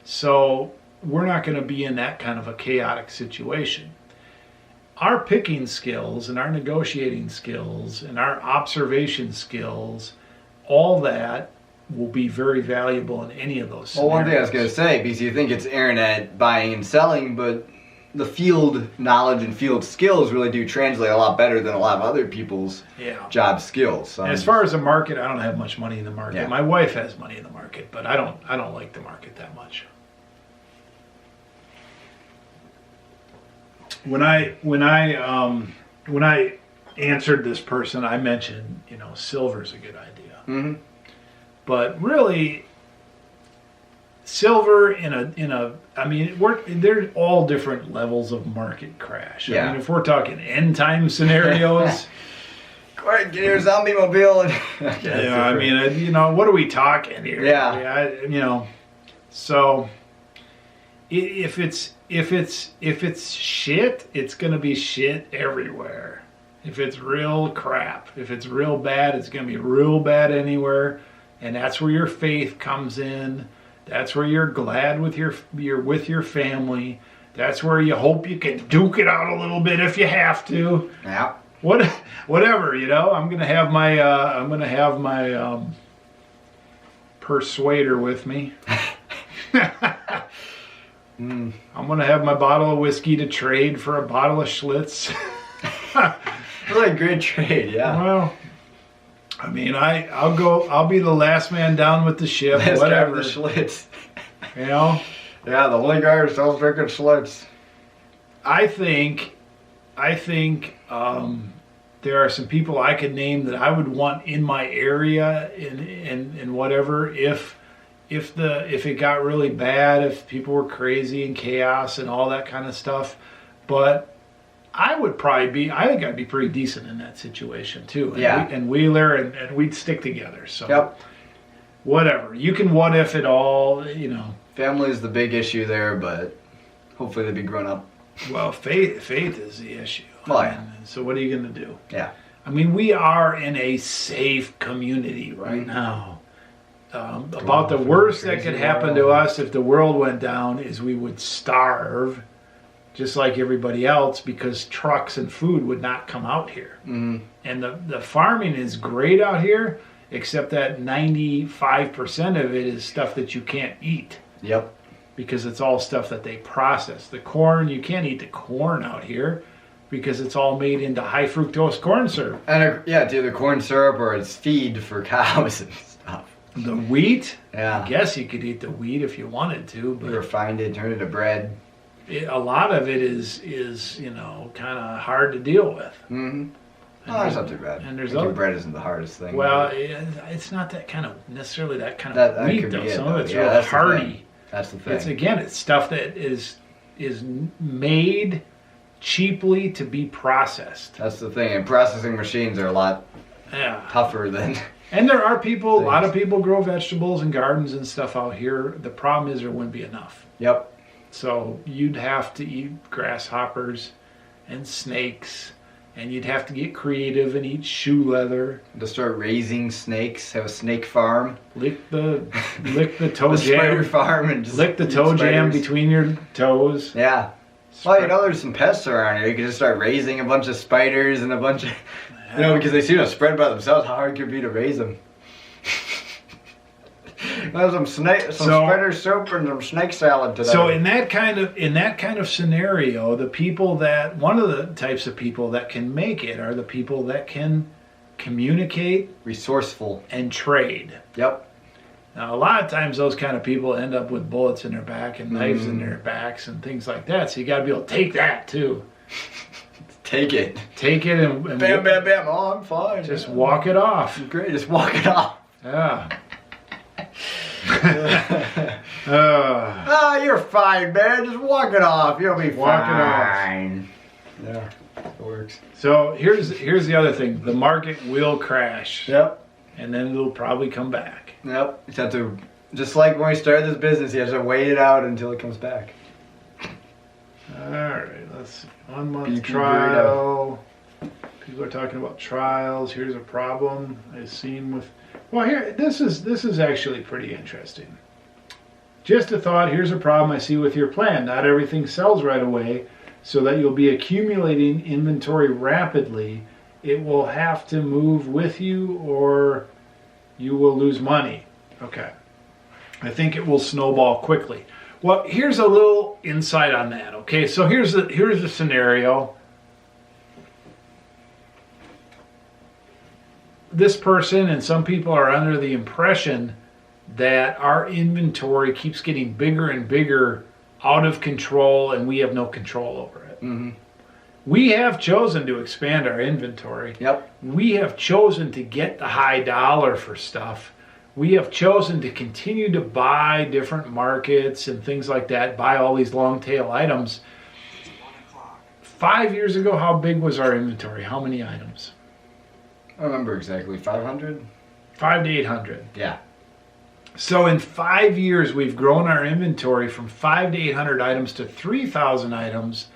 So we're not going to be in that kind of a chaotic situation. Our picking skills and our negotiating skills and our observation skills, all that will be very valuable in any of those scenarios. Well, one thing I was going to say, because you think it's internet buying and selling, but the field knowledge and field skills really do translate a lot better than a lot of other people's job skills. So as far as the market, I don't have much money in the market. Yeah. My wife has money in the market, but I don't like the market that much. When I answered this person, I mentioned, silver's a good idea. But really, silver there's all different levels of market crash. Yeah. I mean, if we're talking end time scenarios, go ahead, get your zombie mobile. what are we talking here? Yeah. So if it's shit, it's going to be shit everywhere. If it's real crap, if it's real bad, it's going to be real bad anywhere. And that's where your faith comes in. That's where you're glad you're with your family. That's where you hope you can duke it out a little bit if you have to. Yeah. Whatever, I'm going to have my persuader with me. I'm going to have my bottle of whiskey to trade for a bottle of Schlitz. Really great trade, yeah. Well, I mean, I'll be the last man down with the ship, whatever. The Schlitz. Yeah, the only guy who sells drinking Schlitz. I think there are some people I could name that I would want in my area and whatever if it got really bad, if people were crazy and chaos and all that kind of stuff. But I think I'd be pretty decent in that situation too. And Wheeler and we'd stick together. So whatever. You can what if it all, Family is the big issue there, but hopefully they'll be grown up. Well, faith is the issue. Well, so what are you going to do? Yeah. I mean, we are in a safe community right now. About the worst that could happen to us if the world went down is we would starve, just like everybody else, because trucks and food would not come out here. And the farming is great out here, except that 95% of it is stuff that you can't eat. Yep. Because it's all stuff that they process. The corn, you can't eat the corn out here because it's all made into high fructose corn syrup. And it's either corn syrup or it's feed for cows and stuff. The wheat, I guess you could eat the wheat if you wanted to, but you refined it, turned it to bread. A lot of it is kind of hard to deal with. That's not too bad. And there's bread isn't the hardest thing. Well, it's not that kind of necessarily that kind of wheat though. Some of it's real hardy. That's the thing. It's stuff that is made cheaply to be processed. That's the thing. And processing machines are a lot tougher than. And there are people, a lot of people grow vegetables and gardens and stuff out here. The problem is there wouldn't be enough. Yep. So you'd have to eat grasshoppers and snakes, and you'd have to get creative and eat shoe leather. To start raising snakes, have a snake farm. Lick the toe jam. Spider farm and just lick the toe jam between your toes. Yeah. Well, there's some pests around here. You could just start raising a bunch of spiders and a bunch of You know, because they seem to spread by themselves. How hard could it be to raise them? There's some spreader soup and some snake salad today. So in that kind of scenario, one of the types of people that can make it are the people that can communicate, resourceful, and trade. Yep. Now, a lot of times those kind of people end up with bullets in their back and knives in their backs and things like that. So you got to be able to take that too. Take it. Take it and bam, bam, bam. Oh, I'm fine. Just walk it off. Great. Just walk it off. Yeah. You're fine, man. Just walk it off. You'll be fine. Yeah, it works. So here's the other thing. The market will crash. Yep. And then it'll probably come back. Yep. You have to, just like when we started this business, you have to wait it out until it comes back. All right. Let's see. 1 month trial. People are talking about trials. Here's a problem I've seen with. Well, here, this is actually pretty interesting. Just a thought, here's a problem I see with your plan. Not everything sells right away, so that you'll be accumulating inventory rapidly. It will have to move with you or you will lose money. Okay. I think it will snowball quickly. Well, here's a little insight on that. Okay, so here's the scenario. This person and some people are under the impression that our inventory keeps getting bigger and bigger, out of control, and we have no control over it. Mm-hmm. We have chosen to expand our inventory. Yep. We have chosen to get the high dollar for stuff. We have chosen to continue to buy different markets and things like that, buy all these long tail items. 5 years ago, how big was our inventory? How many items? I don't remember exactly. 500? 500 to 800. Yeah. So in 5 years, we've grown our inventory from 500 to 800 items to 3,000 items.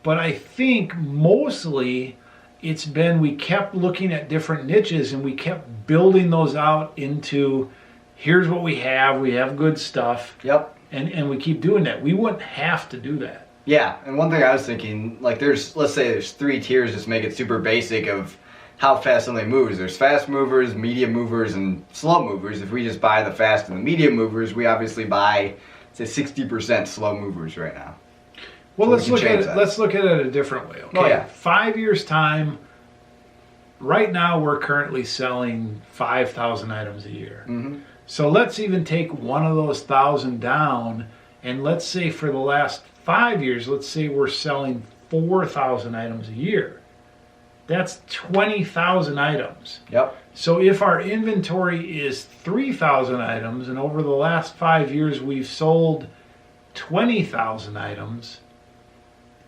But I think mostly it's been we kept looking at different niches and we kept building those out into here's what we have good stuff. Yep. And we keep doing that. We wouldn't have to do that. Yeah, and one thing I was thinking, like let's say there's 3 tiers, just make it super basic of how fast something moves. There's fast movers, medium movers, and slow movers. If we just buy the fast and the medium movers, we obviously buy, say, 60% slow movers right now. Well, so let's look at it a different way. Okay, oh, yeah. 5 years time. Right now, we're currently selling 5,000 items a year. Mm-hmm. So let's even take one of those 1,000 down, and let's say for the last 5 years, let's say we're selling 4,000 items a year. That's 20,000 items. Yep. So if our inventory is 3,000 items, and over the last 5 years we've sold 20,000 items,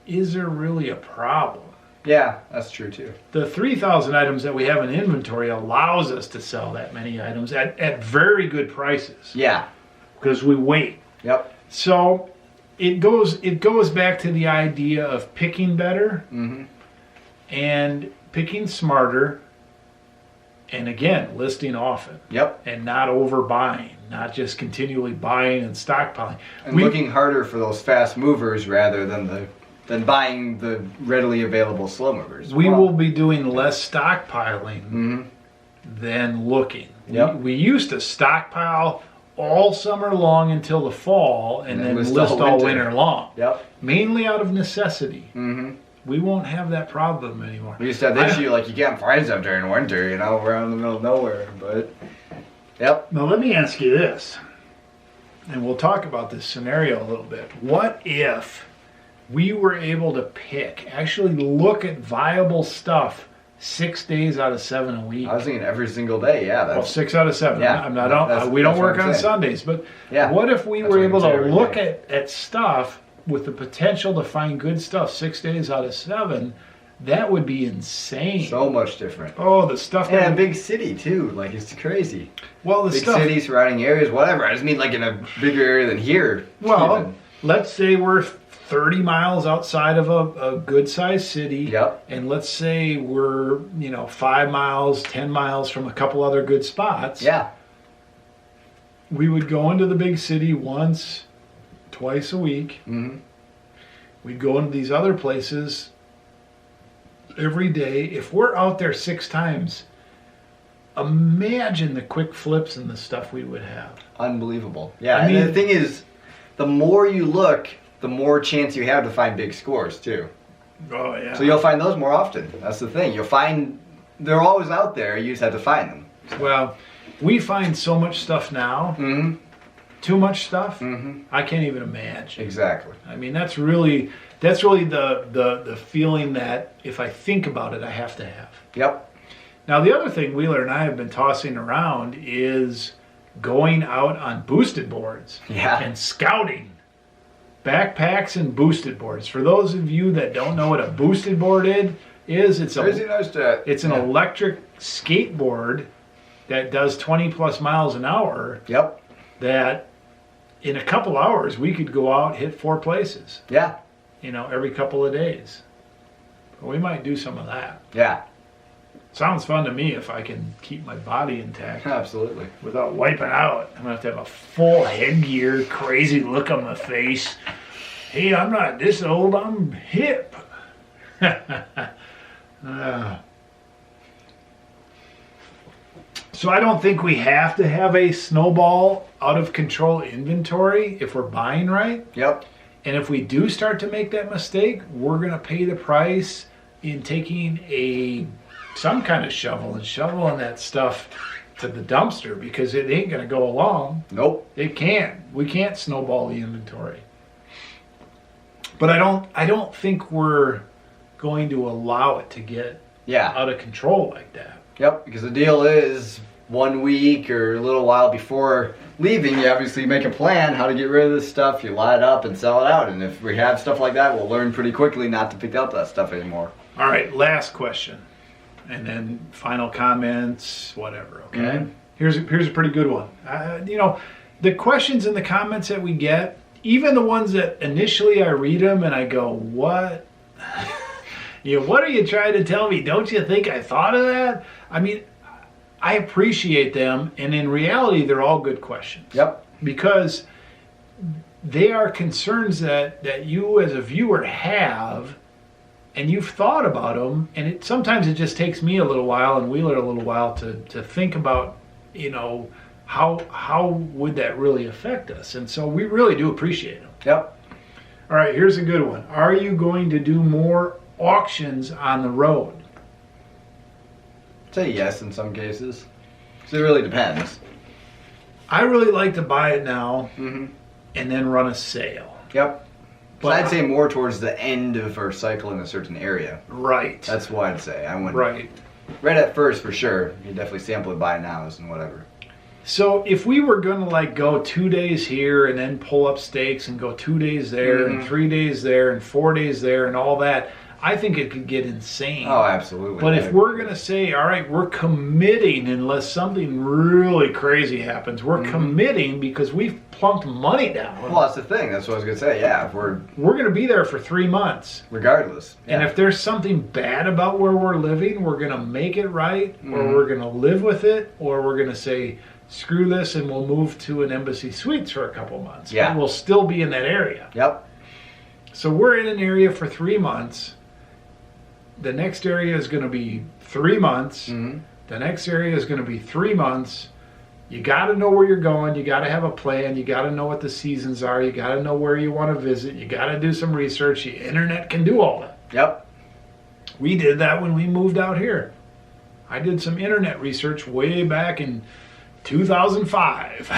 is there really a problem? Yeah, that's true too. The 3,000 items that we have in inventory allows us to sell that many items at very good prices. Yeah. Because we wait. Yep. So it goes back to the idea of picking better. Mm-hmm. And picking smarter, and again, listing often. Yep. And not overbuying, not just continually buying and stockpiling. And looking harder for those fast movers rather than buying the readily available slow movers. We will be doing less stockpiling mm-hmm. than looking. Yep. We used to stockpile all summer long until the fall, and then list all winter long. Yep. Mainly out of necessity. Mm-hmm. We won't have that problem anymore. We used to have the issue like you can't find stuff during winter, you know, we're out in the middle of nowhere, but yep. Now let me ask you this, and we'll talk about this scenario a little bit. What if we were able to actually look at viable stuff 6 days out of 7 a week? I was thinking every single day, yeah. Well, 6 out of 7. Yeah, we don't work on Sundays, but yeah, what if we were able to look at stuff with the potential to find good stuff 6 days out of 7? That would be insane. So much different. Oh, the stuff. And a big city too, like it's crazy. Well, the big stuff. Big cities, surrounding areas, whatever. I just mean like in a bigger area than here. Well, even. Let's say we're 30 miles outside of a good-sized city. Yep. And let's say we're 5 miles, 10 miles from a couple other good spots. Yeah. We would go into the big city once, twice a week. Mm-hmm. We'd go into these other places every day. If we're out there 6 times, imagine the quick flips and the stuff we would have. Unbelievable. Yeah, I mean, and the thing is, the more you look, the more chance you have to find big scores too. Oh yeah. So you'll find those more often. That's the thing. You'll find they're always out there. You just have to find them. Well, we find so much stuff now. Mm-hmm. Too much stuff. Mm-hmm. I can't even imagine. Exactly. I mean, that's really the feeling that if I think about it, I have to have. Yep. Now, the other thing Wheeler and I have been tossing around is going out on boosted boards. Yeah. And scouting. Backpacks and boosted boards. For those of you that don't know what a boosted board is, it's an electric skateboard that does 20 plus miles an hour. Yep. That in a couple hours we could go out, hit 4 places. Yeah. Every couple of days. We might do some of that. Yeah. Sounds fun to me if I can keep my body intact. Absolutely. Without wiping out. I'm going to have a full headgear, crazy look on my face. Hey, I'm not this old, I'm hip. So I don't think we have to have a snowball out of control inventory if we're buying right. Yep. And if we do start to make that mistake, we're going to pay the price in taking some kind of shovel and shoveling that stuff to the dumpster because it ain't going to go along. Nope. It can't. We can't snowball the inventory. But I don't think we're going to allow it to get out of control like that. Yep, because the deal is 1 week or a little while before leaving, you obviously make a plan how to get rid of this stuff. You lie it up and sell it out. And if we have stuff like that, we'll learn pretty quickly not to pick up that stuff anymore. All right, last question. And then final comments, whatever, okay? Mm-hmm. Here's a pretty good one. The questions and the comments that we get, even the ones that initially I read them and I go, what? What are you trying to tell me? Don't you think I thought of that? I mean, I appreciate them, and in reality, they're all good questions. Yep. Because they are concerns that you as a viewer have, and you've thought about them, and sometimes it just takes me a little while and Wheeler a little while to think about, how would that really affect us? And so we really do appreciate them. Yep. All right, here's a good one. Are you going to do more auctions on the road? Say yes in some cases. So it really depends. I really like to buy it now and then run a sale. Yep. But I'd say more towards the end of our cycle in a certain area. Right. That's what I'd say. I wouldn't. Right. Right at first, for sure. You definitely sample it buy nows and whatever. So if we were going to go 2 days here and then pull up stakes and go 2 days there and 3 days there and 4 days there and all that, I think it could get insane. Oh, absolutely. But if we're going to say, all right, we're committing unless something really crazy happens, we're committing because we've plunked money down. Well, that's the thing. That's what I was going to say. Yeah, if we're going to be there for 3 months. Regardless. Yeah. And if there's something bad about where we're living, we're going to make it right, or we're going to live with it, or we're going to say, screw this and we'll move to an Embassy Suites for a couple months. Yeah. But we'll still be in that area. Yep. So we're in an area for 3 months. The next area is going to be 3 months. The next area is going to be 3 months. You got to know where you're going. You got to have a plan. You got to know what the seasons are. You got to know where you want to visit. You got to do some research. The internet can do all that. Yep. We did that when we moved out here. I did some internet research way back in 2005.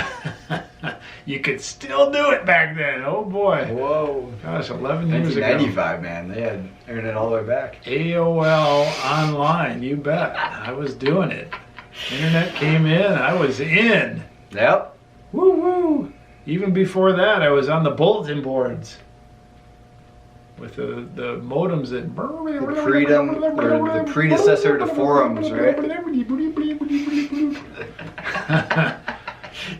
You could still do it back then. Oh boy. Whoa. Gosh, 11 years ago. 1995, man. They had internet all the way back. AOL online, you bet. I was doing it. Internet came in, I was in. Yep. Woo woo. Even before that, I was on the bulletin boards with the modems that. The predecessor to forums, right?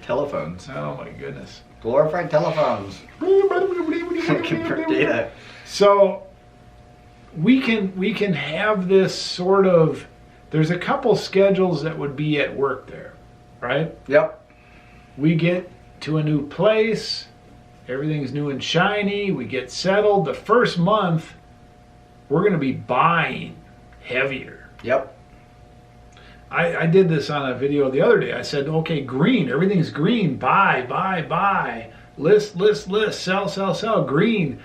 Telephones. Oh my goodness. Glorified telephones. Convert data. So we can have this sort of. There's a couple schedules that would be at work there, right? Yep. We get to a new place. Everything's new and shiny. We get settled. The first month, we're going to be buying heavier. Yep. I did this on a video the other day. I said, okay, green, everything's green. Buy. List, sell. Green.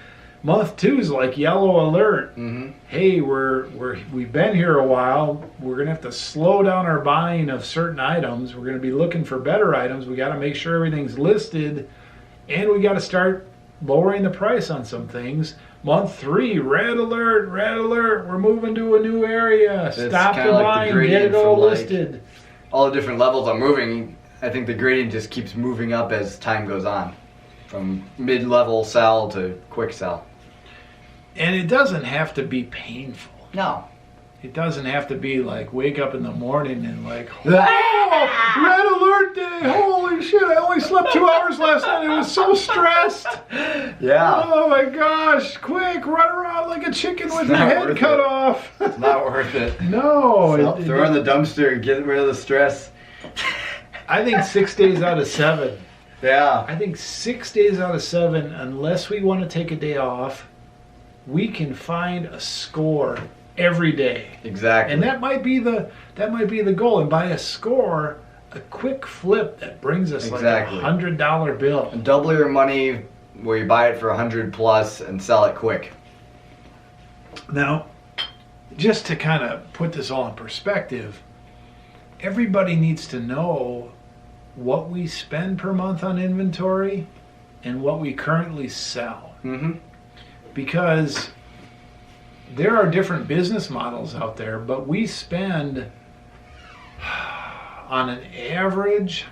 Month 2 is like yellow alert. Mm-hmm. Hey, we've been here a while. We're gonna have to slow down our buying of certain items. We're gonna be looking for better items. We got to make sure everything's listed, and we got to start lowering the price on some things. Month 3, red alert. We're moving to a new area. Stop the buying, get it all listed. All the different levels I'm moving, I think the gradient just keeps moving up as time goes on, from mid-level sell to quick sell. And it doesn't have to be painful. No. It doesn't have to be like wake up in the morning and like, oh, red alert day. Holy shit, I only slept 2 hours last night. I was so stressed. Yeah. Oh my gosh, quick, run around like a chicken with your head cut off. It's not worth it. No. Throw in the dumpster and get rid of the stress. I think 6 days out of 7. Yeah. I think 6 days out of 7, unless we want to take a day off, we can find a score every day. Exactly. And that might be the goal. And by a score, a quick flip that brings us like a $100 bill. And double your money where you buy it for 100 plus and sell it quick. Now, just to kind of put this all in perspective, everybody needs to know what we spend per month on inventory and what we currently sell. Mm-hmm. Because there are different business models out there, but we spend on an average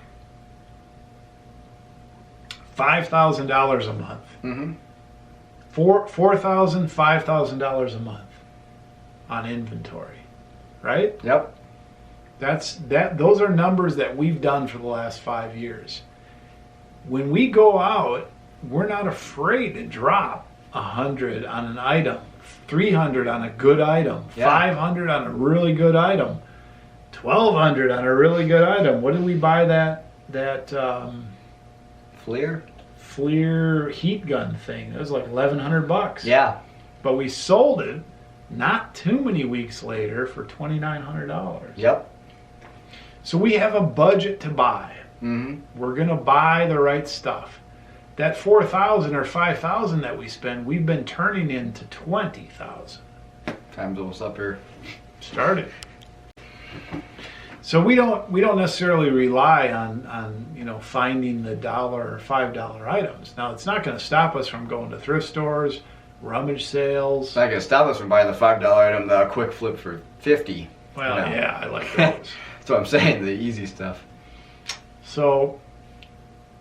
$5,000 a month. Mm-hmm. $4,000, $5,000 a month on inventory, right? Yep. Those are numbers that we've done for the last 5 years. When we go out, we're not afraid to drop 100 on an item, 300 on a good item, 500 on a really good item, 1,200 on a really good item. What did we buy that FLIR heat gun thing? It was like $1,100. Yeah. But we sold it not too many weeks later for $2,900. Yep. So we have a budget to buy. Mm-hmm. We're gonna buy the right stuff. That $4,000 or $5,000 that we spend, we've been turning into $20,000. Time's almost up here. Started. So we don't necessarily rely on finding the $1 or $5 items. Now it's not going to stop us from going to thrift stores, rummage sales. It's not going to stop us from buying the $5 item, the quick flip for $50. Well, yeah, I like those. That's what I'm saying, the easy stuff. So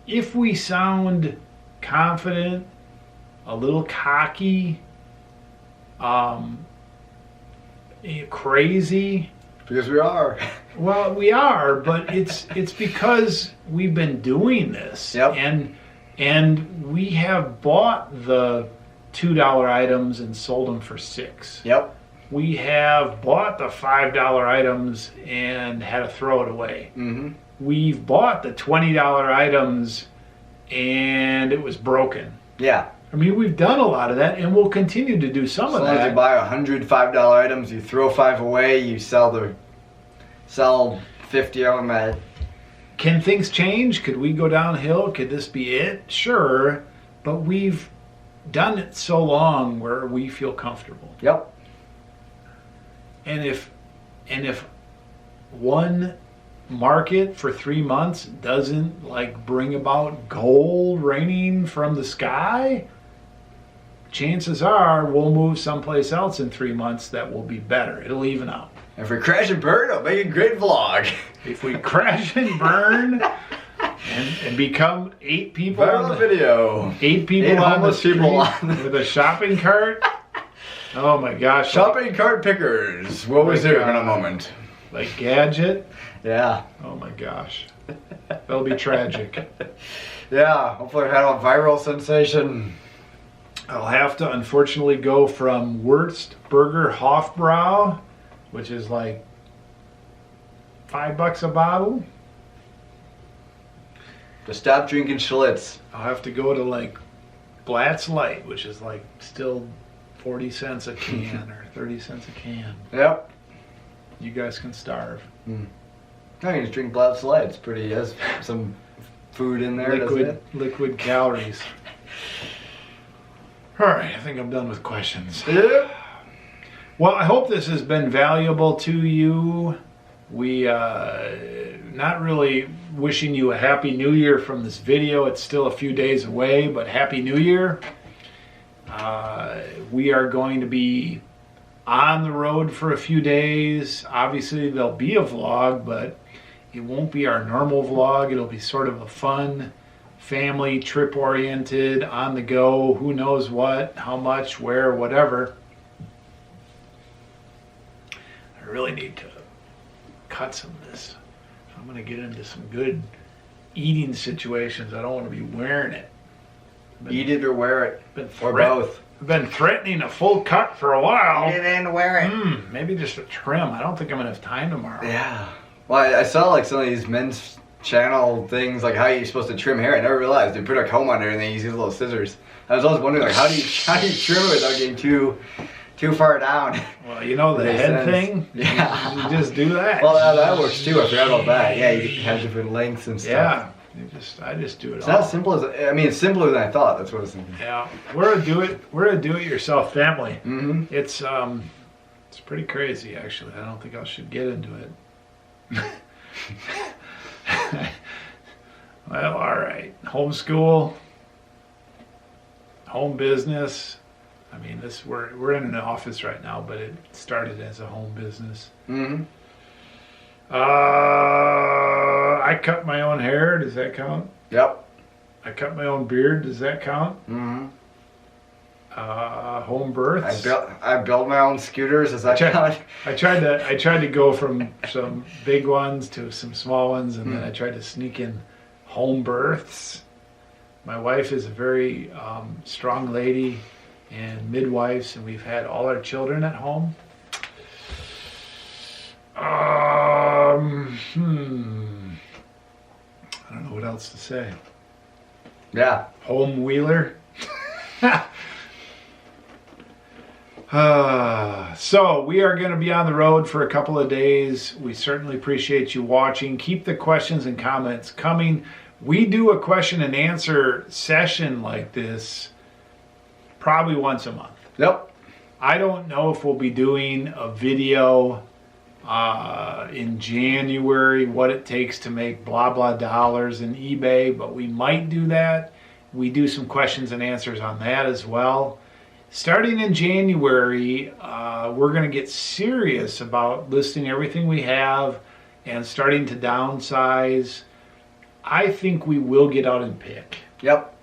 if we sound confident, a little cocky, crazy. Because we are. Well, we are, but it's because we've been doing this. Yep. And we have bought the $2 items and sold them for $6. Yep. We have bought the $5 items and had to throw it away. Mm-hmm. We've bought the $20 items and it was broken. Yeah. I mean, we've done a lot of that, and we'll continue to do some of that. As long as you buy 100 $5 items, you throw 5 away, you sell 50 of them at. Can things change? Could we go downhill? Could this be it? Sure, but we've done it so long where we feel comfortable. Yep. And if one market for 3 months doesn't bring about gold raining from the sky, chances are we'll move someplace else in 3 months that will be better. It'll even out. If we crash and burn, it'll make a great vlog. If we crash and burn and become 8 people Viral video. 8 people 8 on the homeless street people with a shopping cart. Oh my gosh. Shopping cart pickers. We'll resume in a moment. Like Gadget. Yeah. Oh my gosh. That'll be tragic. Yeah. Hopefully I had a viral sensation. I'll have to unfortunately go from Würzburger Hofbrau, which is like $5 a bottle. To stop drinking Schlitz. I'll have to go to Blatz Light, which is still 40 cents a can or 30 cents a can. Yep. You guys can starve. I can just drink Blowout Select. It's pretty, has some food in there, doesn't it? Liquid calories. All right, I think I'm done with questions. Yep. Well, I hope this has been valuable to you. We not really wishing you a happy new year from this video. It's still a few days away, but happy new year. We are going to be on the road for a few days. Obviously, there'll be a vlog, but it won't be our normal vlog. It'll be sort of a fun, family, trip-oriented, on the go, who knows what, how much, where, whatever. I really need to cut some of this. I'm going to get into some good eating situations. I don't want to be wearing it. Eat it or wear it, or both. I've been threatening a full cut for a while. Eat it and wear it. Maybe just a trim. I don't think I'm going to have time tomorrow. Yeah. Well, I saw like some of these men's channel things, like how you're supposed to trim hair. I never realized they put a comb under it and they use these little scissors. I was always wondering, like, how do you trim it without getting too far down? Well, you know the head thing? Yeah. You just do that. Well, that works too. I forgot about that. Yeah, you have different lengths and stuff. Yeah. I just do it It's all. not simple as, I mean, it's simpler than I thought. That's what I was thinking. Yeah. We're a do-it-yourself family. Mm-hmm. It's pretty crazy, actually. I don't think I should get into it. Well, all right. Homeschool, home business. I mean, we're in an office right now, but it started as a home business. Mm-hmm. I cut my own hair. Does that count? Yep. I cut my own beard. Does that count? Mm-hmm. Home births. I built my own scooters. Does that count? I tried to go from some big ones to some small ones, and then I tried to sneak in home births. My wife is a very strong lady and midwives, and we've had all our children at home. I don't know what else to say. Yeah. Home wheeler. So we are going to be on the road for a couple of days. We certainly appreciate you watching. Keep the questions and comments coming. We do a question and answer session like this probably once a month. Yep. I don't know if we'll be doing a video in January, what it takes to make blah blah dollars in eBay, but we might do that. We do some questions and answers on that as well. Starting in January, we're going to get serious about listing everything we have and starting to downsize. I think we will get out and pick. Yep.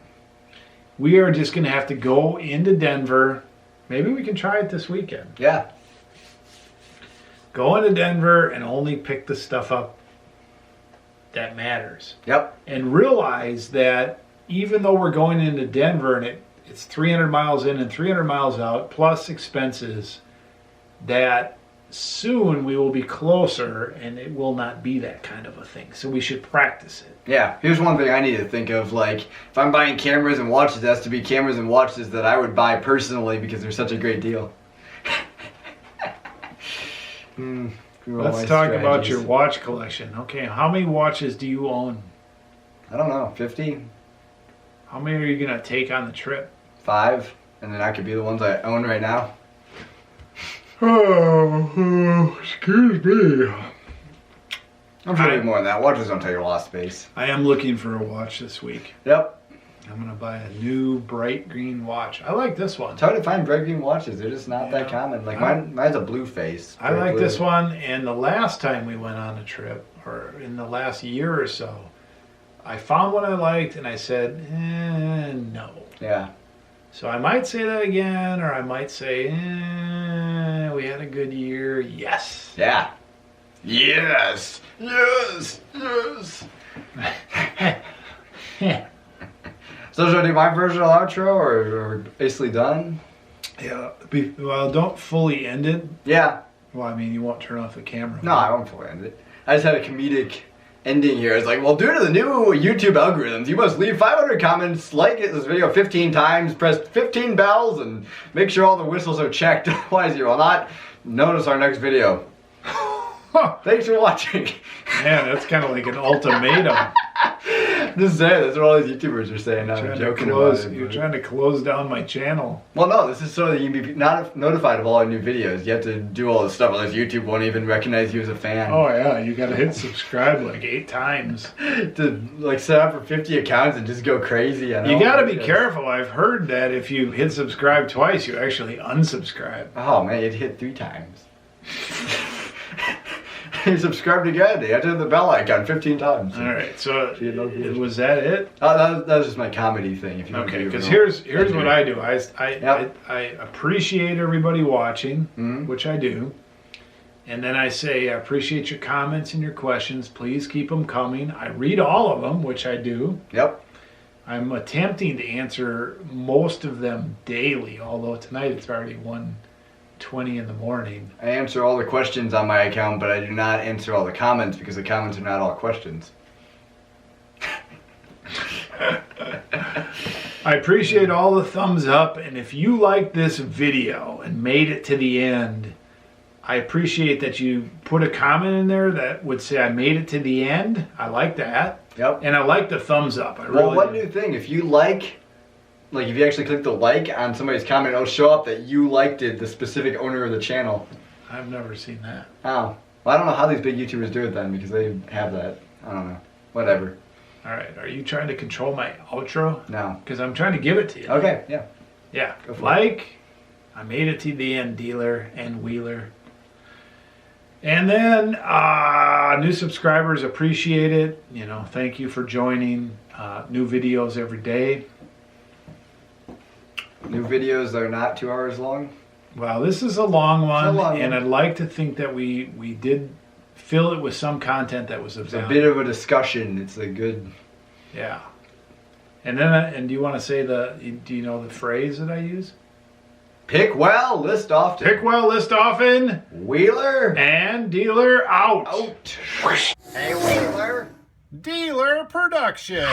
We are just going to have to go into Denver. Maybe we can try it this weekend. Yeah. Go into Denver and only pick the stuff up that matters. Yep. And realize that even though we're going into Denver and it's 300 miles in and 300 miles out, plus expenses, that soon we will be closer and it will not be that kind of a thing. So we should practice it. Yeah. Here's one thing I need to think of. Like, if I'm buying cameras and watches, it has to be cameras and watches that I would buy personally because they're such a great deal. Let's talk about your watch collection. Okay, how many watches do you own? I don't know, 50? How many are you going to take on the trip? 5, and then that could be the ones I own right now. Oh, excuse me. I'm sure you more than that. Watches don't take a lot of space. I am looking for a watch this week. Yep. I'm going to buy a new bright green watch. I like this one. It's hard to find bright green watches. They're just not that common. Like mine's a blue face. I like this one, and the last time we went on a trip, or in the last year or so, I found one I liked, and I said, no. Yeah. So I might say that again, or I might say, we had a good year. Yes. Yeah. Yes. Yes. Yes. So should I do my version of the outro, or basically done? Yeah. Well, don't fully end it. Yeah. Well, I mean, you won't turn off the camera. No, I won't fully end it. I just had a comedic ending here. It's like, well, due to the new YouTube algorithms, you must leave 500 comments, like this video 15 times, press 15 bells, and make sure all the whistles are checked. Otherwise, you will not notice our next video. Thanks for watching. Man, that's kind of like an ultimatum. Just saying, that's what all these YouTubers are saying now. You're I'm trying to joking close- about it. You're trying to close down my channel. Well, no, this is so that you can be not notified of all our new videos. You have to do all this stuff, otherwise YouTube won't even recognize you as a fan. Oh yeah, you gotta hit subscribe like 8 times. To like set up for 50 accounts and just go crazy. I know. You gotta be careful. I've heard that if you hit subscribe twice, you actually unsubscribe. Oh man, you'd hit 3 times. You subscribed again. You have to hit the bell icon 15 times. All right, so See, no good. was that it? Oh, that was just my comedy thing. If you Okay, because because here's what I do. I Yep. appreciate everybody watching, Mhm. which I do, and then I say I appreciate your comments and your questions. Please keep them coming. I read all of them, which I do. Yep. I'm attempting to answer most of them daily, although tonight it's already 1:20 in the morning. I answer all the questions on my account, but I do not answer all the comments because the comments are not all questions. I appreciate all the thumbs up, and if you like this video and made it to the end, I appreciate that you put a comment in there that would say I made it to the end. I like that. Yep. And I like the thumbs up. I Well, really one do. new thing, if you like if you actually click the like on somebody's comment, it'll show up that you liked it, the specific owner of the channel. I've never seen that. Oh. Well, I don't know how these big YouTubers do it then, because they have that. I don't know. Whatever. All right. Are you trying to control my outro? No. Because I'm trying to give it to you. Okay, yeah. Yeah. Go for Like, I made it to the end, dealer and wheeler. And then new subscribers appreciate it. You know, thank you for joining. New videos every day. New videos that are not 2 hours long. Well, this is a long one, long and one. I'd like to think that we did fill it with some content that was of It's a value. bit of a discussion. It's a good... Yeah. And then, and do you want to say do you know the phrase that I use? Pick well, list often. Pick well, list often, Wheeler. and dealer out. Out. Hey, Wheeler. Dealer production.